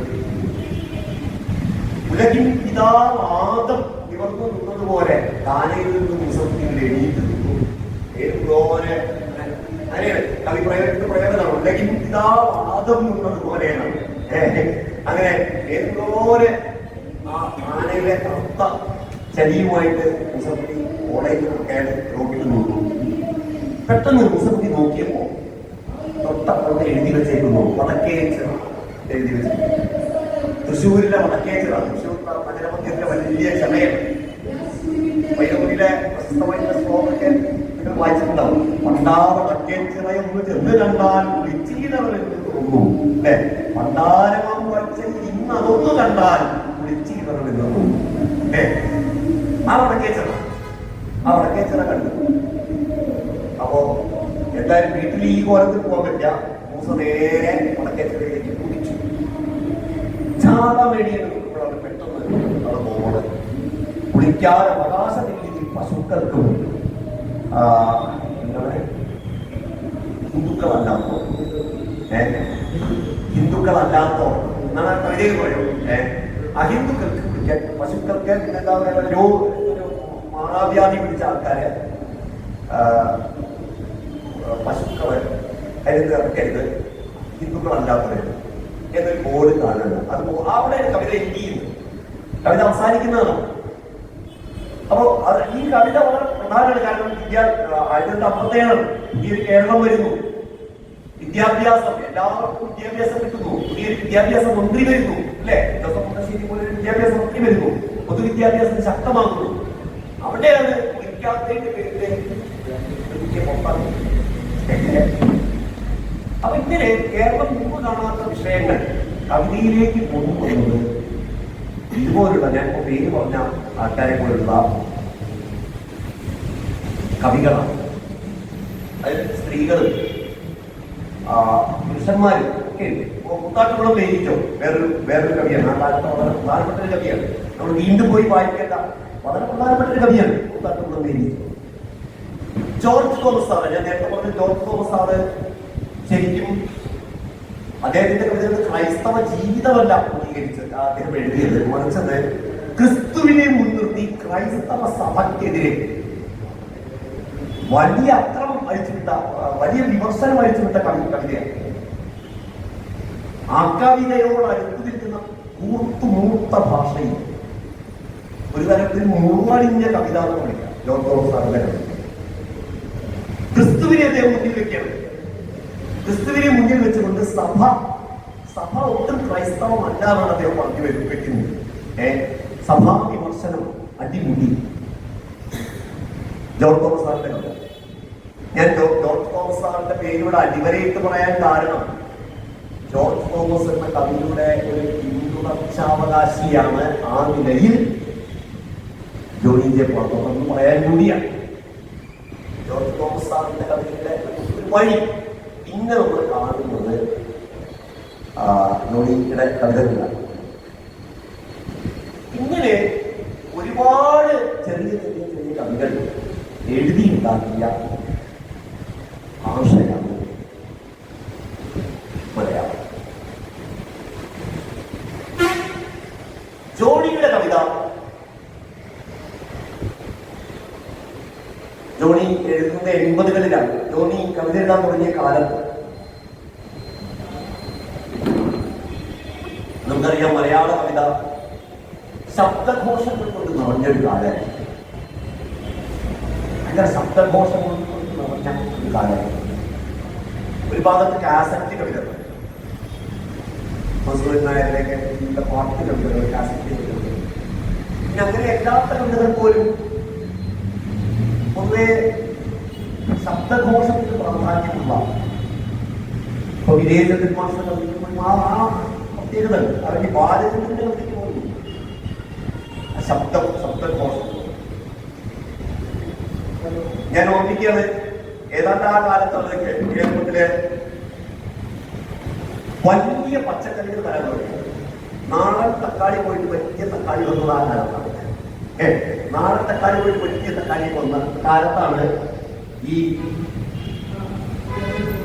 ഉലകിൻ പിതാവ് ആദം നിവർന്നു നിന്നതുപോലെ കാനയിൽ നിന്ന് മൂസക്കുട്ടിയുടെ എണീറ്റ് നിന്നു. ഏതുപോലെ അങ്ങനെയാണ് കവി പ്രയോഗമാണ്. ഉലകിൻ പിതാവ് ആദം നിന്നതുപോലെയാണ്. അങ്ങനെ ഏതുപോലെ ആ ആനയുടെ കറുത്ത ചരിയുമായിട്ട് മൂസക്കുട്ടി കോളേജിൽ റോഡിൽ നോക്കും. പെട്ടെന്ന് മൂസക്കുട്ടി നോക്കിയപ്പോ തൊട്ടപ്പുറത്ത് എഴുതി വെച്ചേക്കുന്നു വടക്കേച്ചിറ എഴുതി വെച്ചിരിക്കുന്നു. തൃശ്ശൂരിലെ വടക്കേച്ചിറ, തൃശ്ശൂർ നഗരമധ്യത്തിലെ വലിയ ചമയം. വൈരൂരിലെ പ്രശസ്തമായിട്ടുള്ള ശ്ലോകമൊക്കെ നിങ്ങൾ വായിച്ചിട്ടുണ്ടാവും. പണ്ടാ വടക്കേച്ചിറയൊന്ന് ചെന്ന് കണ്ടാൽ കുളിച്ചീടവരെന്ന് തോന്നും അല്ലെ? പണ്ടാരമം വച്ച ഇന്ന് അതൊന്ന് കണ്ടാൽ കുളിച്ചീടവരെന്ന് തോന്നും അല്ലേ? ആ വടക്കേച്ചിറ കണ്ടു. അപ്പോ എന്തായാലും വീട്ടിൽ ഈ കോലത്തിൽ പോകാൻ പറ്റില്ല. മൂസ നേരെ വടക്കേക്കരയിലേക്ക് കുതിച്ചു. ചാടാൻ വേണ്ടി നോക്കുമ്പോഴാണ് പെട്ടെന്ന് അവിടെ പോകുന്നത്. കുളിക്കാതെ അവകാശത്തിലേക്ക് പശുക്കൾക്കും എന്താണ് ഹിന്ദുക്കളല്ലാത്തോ ഹിന്ദുക്കളല്ലാത്തോ എന്നാണ് കവിതയിൽ പറയും. അഹിന്ദുക്കൾക്ക് കുളിക്കാൻ, പശുക്കൾക്ക് എന്താ പറയുക, ഒരു മാറാവ്യാധി പിടിച്ച ആൾക്കാരെ പശുക്കളെ കരുത് ഇറക്കരുത്, ഹിന്ദുക്കളല്ലാത്തവര് എന്നൊരു ബോർഡ് കാണുന്നത്. അത് അവിടെ കവിത എൻഡ് ചെയ്യുന്നു. കവിത അവസാനിക്കുന്നതാണ്. അപ്പോ ഈ കവിത വളരെ പ്രധാനമാണ്. കാരണം അതിന്റെ അപ്പുറത്തേയാണ് പുതിയൊരു കേരളം വരുന്നു, വിദ്യാഭ്യാസം, എല്ലാവർക്കും വിദ്യാഭ്യാസം കിട്ടുന്നു, പുതിയൊരു വിദ്യാഭ്യാസ മന്ത്രി വരുന്നു, അല്ലെ? മുണ്ടശ്ശേരി പോലെ ഒരു വിദ്യാഭ്യാസ മന്ത്രി വരുന്നു, പൊതുവിദ്യാഭ്യാസം ശക്തമാകുന്നു. അവിടെയാണ് വിളിക്കാത്തതിന്റെ പേരിൽ അപ്പൊ ഇങ്ങനെ കേരളം മുമ്പ് കാണാത്ത വിഷയങ്ങൾ കവിതയിലേക്ക് കൊണ്ടുവന്നത് ഇതുപോലുള്ള, ഞാൻ ഇപ്പൊ പേര് പറഞ്ഞ ആൾക്കാരെ പോലുള്ള കവികളാണ്. അതിൽ സ്ത്രീകളും പുരുഷന്മാരും ഒക്കെ ഉണ്ട്. മുത്താട്ടുകുളം മേരിച്ചോ വേറൊരു കവിയാണ്. ആ കാലത്ത് വളരെ പ്രധാനപ്പെട്ട ഒരു കവിയാണ്. നമ്മൾ വീണ്ടും പോയി വായിക്കേണ്ട വളരെ പ്രധാനപ്പെട്ട ഒരു കവിയാണ് മുത്താട്ടുകുളം മേരിച്ചോ. ജോർജ് തോമസ് സാറ്, ഞാൻ നേരത്തെ പറഞ്ഞ ജോർജ് തോമസ് സാറ് ശരിക്കും അദ്ദേഹത്തിന്റെ കവിതകൾ ക്രൈസ്തവ ജീവിതമല്ല അംഗീകരിച്ചത് അദ്ദേഹം എഴുതിയത്, മറിച്ചത് ക്രിസ്തുവിനെ മുൻനിർത്തി ക്രൈസ്തവ സഭയ്ക്കെതിരെ വലിയ അക്രമം അഴിച്ചുവിട്ട, വലിയ വിമർശനം അഴിച്ചുവിട്ട കവിതയാണ്. ആ കവിതയോട് അടുത്തു നിൽക്കുന്ന മൂർത്ത ഭാഷയിൽ ഒരു തരത്തിൽ മുറിവടിഞ്ഞ കവിത എന്ന് വിളിക്കാം ജോർജ് തോമസ് സാറിന്റെ കവിത. ക്രിസ്തുവിനെ അദ്ദേഹം മുന്നിൽ വെക്കുകയാണ്. ക്രിസ്തുവിനെ മുന്നിൽ വെച്ചുകൊണ്ട് സഭ ഒട്ടും ക്രൈസ്തവമല്ല എന്നാണ് അദ്ദേഹം പറഞ്ഞു വെക്കുന്നത്. സഭാ വിമർശനം അടിമുടി ജോർജ് തോമസ് സാറിന്റെ കഥ. ഞാൻ ജോർജ് തോമസ് സാറിന്റെ പേരിലൂടെ അടിവരയിട്ട് പറയാൻ കാരണം, ജോർജ് തോമസ് എന്ന കവിയുടെ ഒരു പിന്തുടർച്ചാവകാശിയാണ് ആ നിലയിൽ ജോണിയെ പുറത്തുനിന്ന് പറയാൻ കൂടിയാണ്. ജോർജ് തോമസ് സാറിന്റെ കവിതയുടെ ഒരു വഴി പിന്നെ നമ്മൾ കാണുന്നത് ജോണിയുടെ കവിതകളാണ്. ഇങ്ങനെ ഒരുപാട് ചെറിയ കവികൾ എഴുതിയുണ്ടാക്കിയ ഭാഷയാണ് മലയാളം. ജോണിയുടെ കവിത, ജോണി എഴുതുന്ന 80കളിലാണ്. ജോണി കവിത എഴുതാൻ തുടങ്ങിയ കാലത്ത് നമുക്കറിയാം, മലയാള കവിത ശബ്ദഘോഷങ്ങൾ കൊണ്ട് നിറഞ്ഞൊരു കാലമാണ്. ഭയങ്കര ശബ്ദഘോഷങ്ങൾ കൊണ്ട് നിറഞ്ഞ ഒരു കാലമാണ്. ഒരു ഭാഗത്ത് കാസറ്റ് കവിതകൾ, മസൂദ് നായരുടെ പാട്ട് കവിതകൾ, കാസറ്റ് കവിതകൾ, പിന്നെ അങ്ങനെ എല്ലാത്ത കവിതകൾ പോലും പൊതുവെ ശബ്ദഘോഷത്തിന് പ്രാധാന്യമുള്ള, ഇപ്പൊ വിദേശത്തിൽ മാസ കവിതകൾ ആ പ്രത്യേകതകൾ, അവരുടെ ബാലചന്ദ്രന്റെ കവിതയ്ക്ക് പോലും ശബ്ദഘോഷം. ഞാൻ ഓർമ്മിക്കുകയാണ്, ഏതാണ്ട് ആ കാലത്താണ് കേരളത്തിലെ വലിയ പച്ചക്കറികൾ തരാൻ തുടങ്ങി. നാടൻ തക്കാളി പോയിട്ട് വലിയ തക്കാളി വന്നത് ആ കാലത്താണ്. നാടൻ തക്കാളി പോയിട്ട് വലിയ തക്കാളി വന്ന കാലത്താണ് ഈ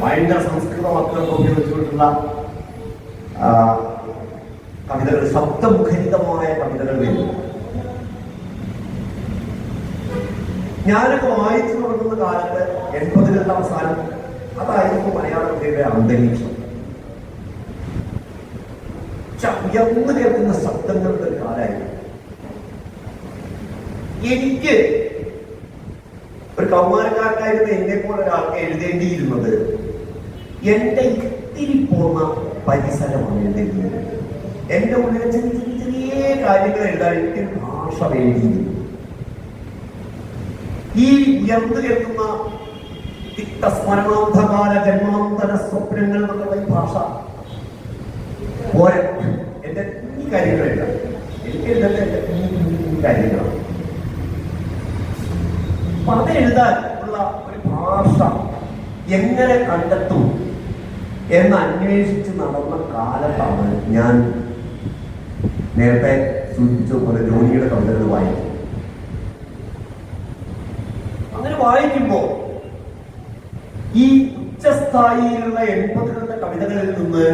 ഭയങ്കര സംസ്കൃത മക്കളൊക്കെ ഉപയോഗിച്ചുകൊണ്ടുള്ള കവിതകൾ, ശബ്ദമുഖരിതമായ കവിതകൾ വരുന്നു. ഞാനൊക്കെ വായിച്ചു തുടങ്ങുന്ന കാലത്ത് 80കളുടെ അവസാനം അതായിരുന്നു മലയാള കവിതയുടെ അന്തരീക്ഷം. ഉയർന്നു കേൾക്കുന്ന ശബ്ദങ്ങളുടെ ഒരു കാലമായിരുന്നു. എനിക്ക് ഒരു കൗമാരക്കാരനായിരുന്ന എന്നെ പോലെ ഒരാൾക്ക് എഴുതേണ്ടിയിരുന്നത് എന്റെ ഇത്തിരി പോന്ന പരിസരമാണ് എഴുതേണ്ടിയത്. എന്റെ ഉള്ളിൽ ചെറിയ കാര്യങ്ങൾ എഴുതാൻ എനിക്കൊരു ഭാഷ വേണ്ടിയിരുന്നു. ഈ ഉയർന്നു കേൾക്കുന്ന സ്മരണാന്ധകാല ജന്മാന്തര സ്വപ്നങ്ങൾ എന്നുള്ള ഈ ഭാഷ പോരെ. എന്റെ ഈ കാര്യങ്ങൾ എഴുതാം, എനിക്ക് എഴുതേണ്ട എന്റെ ഈ കാര്യങ്ങളാണ്. അപ്പൊ അത് എഴുതാൻ ഉള്ള ഒരു ഭാഷ എങ്ങനെ കണ്ടെത്തും എന്ന് അന്വേഷിച്ച് നടന്ന കാലത്താണ് ഞാൻ നേരത്തെ സൂചിപ്പിച്ച പോലെ ജോണിയുടെ കവിതകൾ വായിക്കും. അങ്ങനെ വായിക്കുമ്പോ ഈ ഉച്ചസ്ഥായിയിലുള്ള 80കളുടെ കവിതകളിൽ നിന്ന്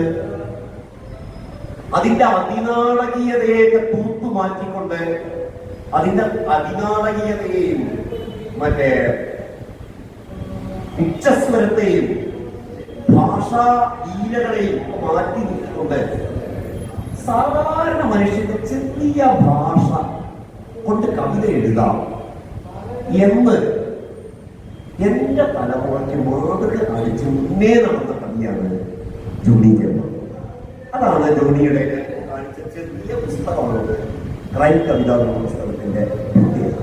അതിന്റെ അതിനാടകീയതയൊക്കെ തൂത്തു മാറ്റിക്കൊണ്ട് അതിന്റെ അതിനാടകീയതയെയും മറ്റേ ഉച്ചസ്വരത്തെയും ഭാഷാ ഈലകളെയും മാറ്റി നിർത്തിക്കൊണ്ട് സാധാരണ മനുഷ്യന്റെ ചെറിയ ഭാഷ കൊണ്ട് കവിത എഴുതാം എന്ന് എന്റെ തലമുറയ്ക്ക് മാതൃക കാണിച്ച് മുന്നേ നടന്ന കവിയാണ് ജോണി ജേക്കബ്. അതാണ് ജോണിയുടെ കാണിച്ച ചെറിയ പുസ്തകമാണ് ക്രൈം കവിത എന്ന പുസ്തകത്തിന്റെ പ്രത്യേകത.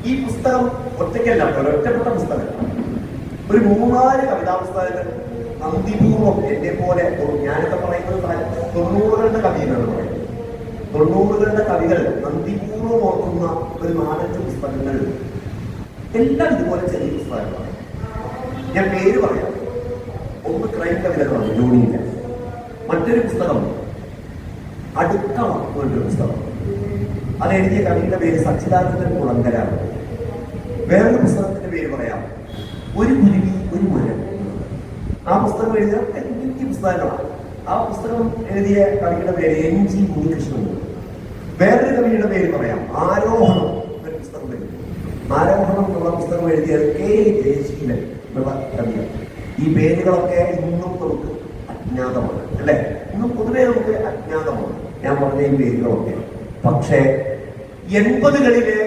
ഈ പുസ്തകം ഒറ്റയ്ക്കല്ല, ഒരൊറ്റപ്പെട്ട പുസ്തകം. ഒരു 3-4 കവിതാ പുസ്തകങ്ങൾ നന്ദിപൂർവ്വം എന്നെ പോലെ, ഞാനൊക്കെ പറയുന്നത് 90കളുടെ കവിതയാണ് പറയുന്നത്. 90കളുടെ കവികൾ നന്ദിപൂർവ്വം ഓർക്കുന്ന ഒരു 4-5 പുസ്തകങ്ങൾ എല്ലാം ഇതുപോലെ ചെറിയ പുസ്തകങ്ങളാണ്. ഞാൻ പേര് പറയാം. ഒന്ന് ക്രൈം കവിതകളാണ് ജോണിയുടെ. മറ്റൊരു പുസ്തകം അടുക്കള എന്നൊരു പുസ്തകം. അതെഴുതിയ കവിയുടെ പേര് സച്ചിദാനന്ദൻ കുളങ്കരാണ്. വേറൊരു പുസ്തകത്തിന്റെ പേര് പറയാം, ഒരു കുരുവി ഒരു മരം. ആ പുസ്തകം എഴുതിയ വലിയ പുസ്തകങ്ങളാണ്. ആ പുസ്തകം എഴുതിയ കവിയുടെ പേര് NG ഉണ്ണികൃഷ്ണൻ. വേറൊരു കവിയുടെ പേര് പറയാം, ആരോഹണം എന്നൊരു പുസ്തകം എഴുതി. ആരോഹണം എന്നുള്ള പുസ്തകം എഴുതിയത് K ജയശീലൻ എന്നുള്ള കവിയാണ്. ഈ പേരുകളൊക്കെ ഇന്നും നമുക്ക് അജ്ഞാതമാണ്, അല്ലെ? ഇന്നും പൊതുവെ നമുക്ക് അജ്ഞാതമാണ് ഞാൻ പറഞ്ഞ ഈ പേരുകളൊക്കെ. പക്ഷേ 80കളിലെ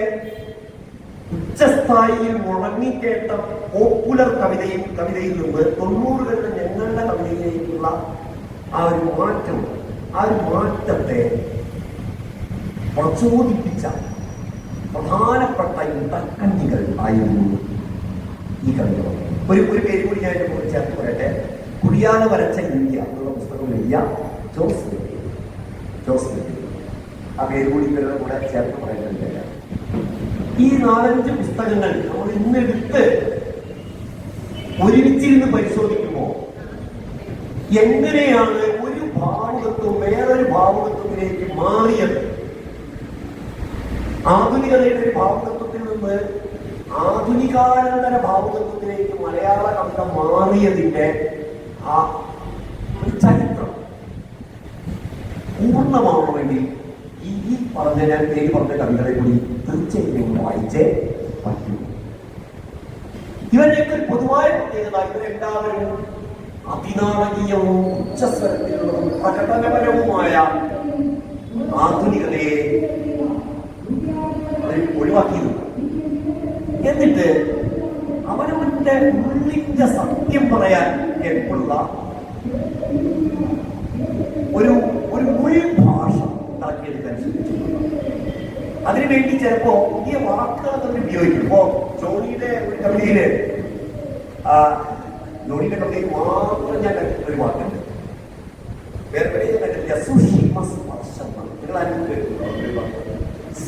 ഉച്ചസ്ഥായിയിൽ മുഴങ്ങിക്കേട്ട പോപ്പുലർ കവിതയിൽ നിന്ന് 90കളുടെ ഞങ്ങളുടെ കവിതയിലേക്കുള്ള ആ ഒരു മാറ്റം, ആ ഒരു മാറ്റത്തെ പ്രചോദിപ്പിച്ച പ്രധാനപ്പെട്ട ഇടക്കണ്ണികൾ ആയിരുന്നു ഈ കവിതകൾ. ഒരു പേര് കൂടി ഞാൻ ചേർത്ത് പറയട്ടെ. കുടിയാന വരച്ച ഇന്ത്യ എന്നുള്ള പുസ്തകം എഴുതിയ ജോസ്. ആ പേര് കൂടി ഇവരുടെ കൂടെ ചേർത്ത് പറയുന്നുണ്ട്. ഈ 4-5 പുസ്തകങ്ങൾ നമ്മൾ ഇന്നെടുത്ത് ഒരുമിച്ചിരുന്ന് പരിശോധിക്കുമ്പോൾ എങ്ങനെയാണ് ഒരു ഭാവുകത്വം വേറൊരു ഭാവുകത്വത്തിലേക്ക് മാറിയത്, ആധുനികതയുടെ ഒരു ഭാവുകത്വത്തിൽ നിന്ന് ആധുനികാനന്തര ഭാവുകത്വത്തിലേക്ക് മലയാള കവിത മാറിയതിന്റെ ആ ഒരു ചരിത്രം പൂർണ്ണമാവണമെങ്കിൽ ഈ പറഞ്ഞ ഞാൻ പേര് പറഞ്ഞ കവികളെ കൂടി തീർച്ചയായും വായിച്ചേ പറ്റൂ. ഇവരുടെയൊക്കെ ഒരു പൊതുവായ പ്രത്യേകത, ഇവരെല്ലാവരും അതിനാടകീയവും ഉച്ചസ്വരത്തിലുള്ളതും പ്രകടനപരവുമായ ആധുനികതയെ ഒഴിവാക്കിയിരുന്നു. എന്നിട്ട് അവനവന്റെ ഉള്ളിന്റെ സത്യം പറയാൻ എപ്പോഴുള്ള ഒരു ഉൾഭാഷ ഉണ്ടാക്കിയെടുക്കാൻ ശ്രമിച്ചിട്ടുണ്ട്. അതിനുവേണ്ടി ചിലപ്പോ പുതിയ വാക്കുകൾ അവർ ഉപയോഗിക്കും. ഇപ്പോ ജോണിയുടെ ഒരു കവിതയില് മാത്രം ഞാൻ ഒരു വാക്കുണ്ട്, വേറെ കണ്ടിട്ടില്ല, സുഷിമസ്പർശം. നിങ്ങൾ ആരും കേട്ടിട്ടുണ്ടോ?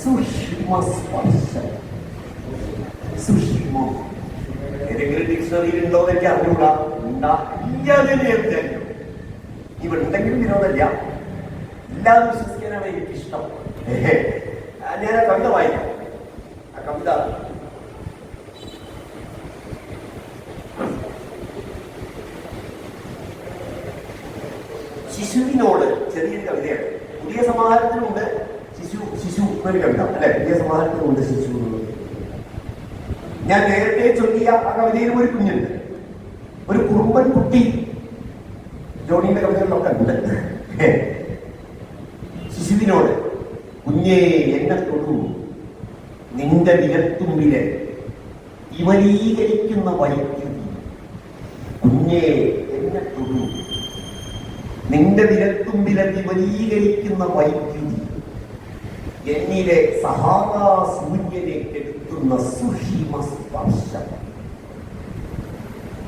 സുഷിമസ്പർശം. സുഷിമ ഏതെങ്കിലും ഡിക്ഷണറിയിൽ ഉണ്ടോ എന്നൊക്കെ അറിഞ്ഞൂടാ. ഇവ ഉണ്ടെങ്കിലും വിനോദമില്ല, ഇല്ലാതെ വിശ്വസിക്കാനാണ് എനിക്കിഷ്ടം. ഞാൻ ആ കവിത വായിക്കാം. ആ കവിത ശിശുവിനോട് ചെറിയൊരു കവിതയാണ്. പുതിയ സമാഹാരത്തിനുണ്ട് ശിശു എന്നൊരു കവിത, അല്ലെ? പുതിയ സമാഹാരത്തിനുണ്ട് ശിശു എന്നുള്ളത്. ഞാൻ നേരത്തെ ചൊല്ലിയ ആ കവിതയിലും ഒരു കുഞ്ഞുണ്ട്, ഒരു കുറുമ്പൻ കുട്ടി. ജോണിയുടെ കവിതകളിലൊക്കെ ഉണ്ട്. ശിശുവിനോട്, കുഞ്ഞേ എന്നെ തൊടു, നിന്റെ വിരൽത്തുമ്പിലെ വിമലീകരിക്കുന്ന വൈദ്യുതി. കുഞ്ഞേ എന്നെ തൊടു, നിന്റെ വിരൽത്തുമ്പിലെ വിമലീകരിക്കുന്ന വൈദ്യുതി. എന്നിലെ സഹാറാ സൂര്യനെ കെടുത്തുന്ന സുഷിമ സ്പർശം.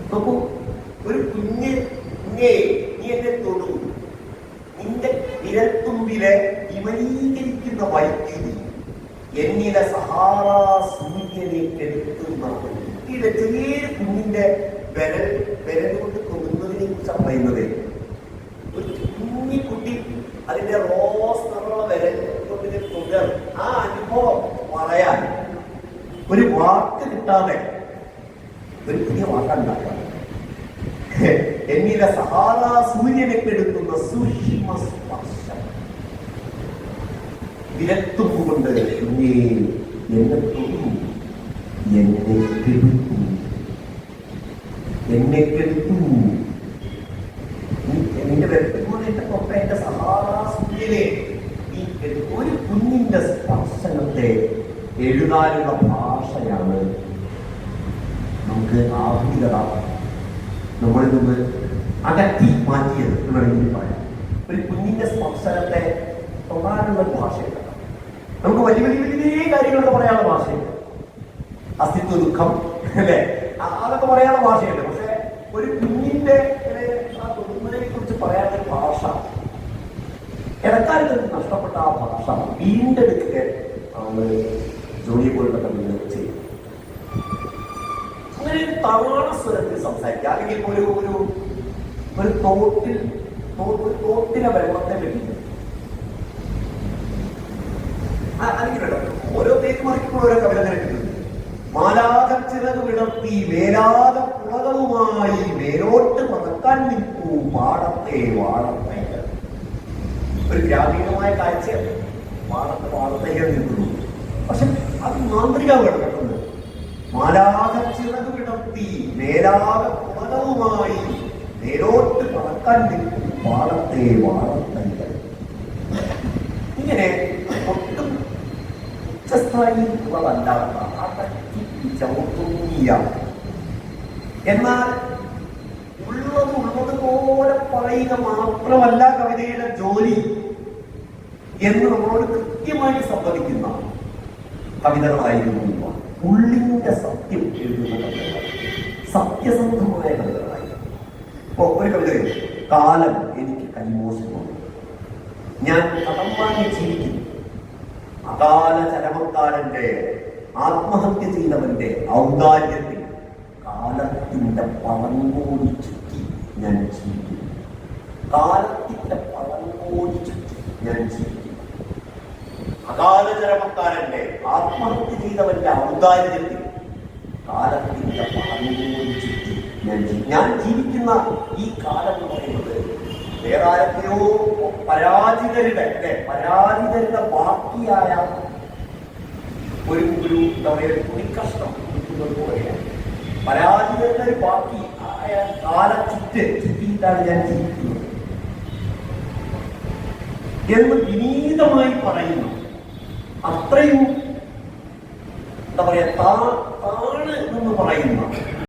നോക്കൂ, ഒരു കുഞ്ഞ് നീ എന്നെ തൊടു, നിന്റെ വിരൽത്തുമ്പിലെ വിമലീകരിക്കുന്ന വൈദ്യുതി. എന്നിലെ സഹാറാ സൂര്യനെ കെടുത്തുന്ന. ചെറിയൊരു കുഞ്ഞിന്റെ വിരൽ കൊണ്ട് തൊടുന്നതിനെ കുറിച്ചാണ് പറയുന്നത്. ഒരു കുഞ്ഞിക്കുട്ടി അതിന്റെ റോസ് നിറമുള്ള വിരൽ കൊണ്ട് തൊടുക, ആ അനുഭവം പറയാൻ ഒരു വാക്ക് കിട്ടാതെ ഒരു പുതിയ വാക്കുണ്ടാക്കാം. എന്നിലെ സഹാറാ സൂര്യനെ കെടുത്തുന്ന സൂക്ഷ്മ സ്പർശം വിരത്തുകൊണ്ട് കുഞ്ഞേ എന്നെ തൊടു, എന്നെ കെടുത്തു നിന്റെ വ്യക്തിപോലെ എന്റെ തൊട്ട എന്റെ സഹാറാ സൂര്യനെ ഈ ഒരു കുഞ്ഞിന്റെ സ്പർശനത്തെ എഴുതാനുള്ള ഭാഷയാണ് നമുക്ക് ആധുനികത നമ്മളിൽ നിന്ന് അകറ്റി മാറ്റിയത് എന്ന് വേണമെങ്കിൽ പറയാം. ഒരു കുഞ്ഞിന്റെ സ്പർശനത്തെ തൊടാനുള്ള ഭാഷയുണ്ട്. നമുക്ക് വലിയ വലിയ വലിയ കാര്യങ്ങളൊക്കെ പറയാനുള്ള ഭാഷയുണ്ട്. അസ്തിത്വ ദുഃഖം അല്ലെ, അതൊക്കെ പറയാനുള്ള ഭാഷയുണ്ട്. പക്ഷെ ഒരു കുഞ്ഞിന്റെ ആ തൊടുന്നതിനെ കുറിച്ച് പറയാനുള്ള ഭാഷ ഇടക്കാലത്ത് നഷ്ടപ്പെട്ട ആ ഭാഷ വീണ്ടെടുക്കുക ആണ് ജോലിയെ പോലുള്ള കമ്മികൾ ചെയ്യും. അങ്ങനെ ഒരു താണ സ്വരത്തിൽ സംസാരിക്കുക. അല്ലെങ്കിൽ ഒരു തോട്ടിലെ വെള്ളത്തെ പറ്റി അല്ലെങ്കിൽ ഓരോ തേക്ക് മറിക്കുമ്പോൾ ഓരോ കവിത കിട്ടുന്നത്. മാലാകച്ചിറക് വിടർത്തി വേലാത പുളകവുമായി മേലോട്ട് പറക്കാൻ നിൽക്കൂ പാടത്തെ വാടത്തെ. ഒരു ഗ്രാമീണമായ കാഴ്ച വാടത്തേക്ക് നിൽക്കുന്നു. പക്ഷെ അത് മാന്ത്രികമാണ് പെട്ടെന്ന്. മാലാകച്ചിറക് വിടർത്തി വേലാത പുളകവുമായി മേലോട്ട് പറക്കാൻ നിൽക്കൂ പാടത്തെ വാടത്തെ. ഇങ്ങനെ ഒട്ടും ഉച്ചസ്ഥായിയുള്ളതല്ലാത്ത ചൗത്തുന്നിയ, എന്നാൽ ഉള്ളതുപോലെ പറയുക മാത്രമല്ല കവിതയുടെ ജോലി എന്ന് നമ്മളോട് കൃത്യമായി സംവദിക്കുന്ന കവിതകളായിരുന്നു. ഉള്ളിന്റെ സത്യം എഴുതുന്ന കവിതകൾ, സത്യസന്ധമായ കവിതകളായിരുന്നു. ഇപ്പൊ ഒരു കവിത, കാലം എനിക്ക് കൈമോശമാണ്, ഞാൻ കടം വാങ്ങി ജീവിക്കുന്നു, അകാല ചരമക്കാരന്റെ ആത്മഹത്യ ചെയ്തവന്റെ ഔദാര്യത്തിൽ കാലത്തിന്റെ പളങ്കോടി ചുറ്റി ഞാൻ ജീവിക്കുന്നു. കാലത്തിന്റെ പളങ്കോടി ചുറ്റി ഞാൻ ജീവിക്കുന്നു. അകാല ചരമക്കാരന്റെ ആത്മഹത്യ ചെയ്തവന്റെ ഔദാര്യത്തിൽ കാലത്തിന്റെ പളങ്കോടി ചുറ്റി ഞാൻ ജീവിക്കുന്ന ഈ കാലം എന്ന് പറയുന്നത് വേറെ ആരൊക്കെയോ പരാജിതരുടെ ബാക്കിയായ ഒരു എന്താ പറയുക തുണിക്കഷ്ണം പോലെയാണ്. പരാജിതരുടെ ഒരു ബാക്കി ആയ ചുറ്റിയിട്ടാണ് ഞാൻ ജീവിക്കുന്നത് എന്ന് വിനീതമായി പറയുന്നു. അത്രയും എന്താ പറയാ താണ് എന്ന് പറയുന്ന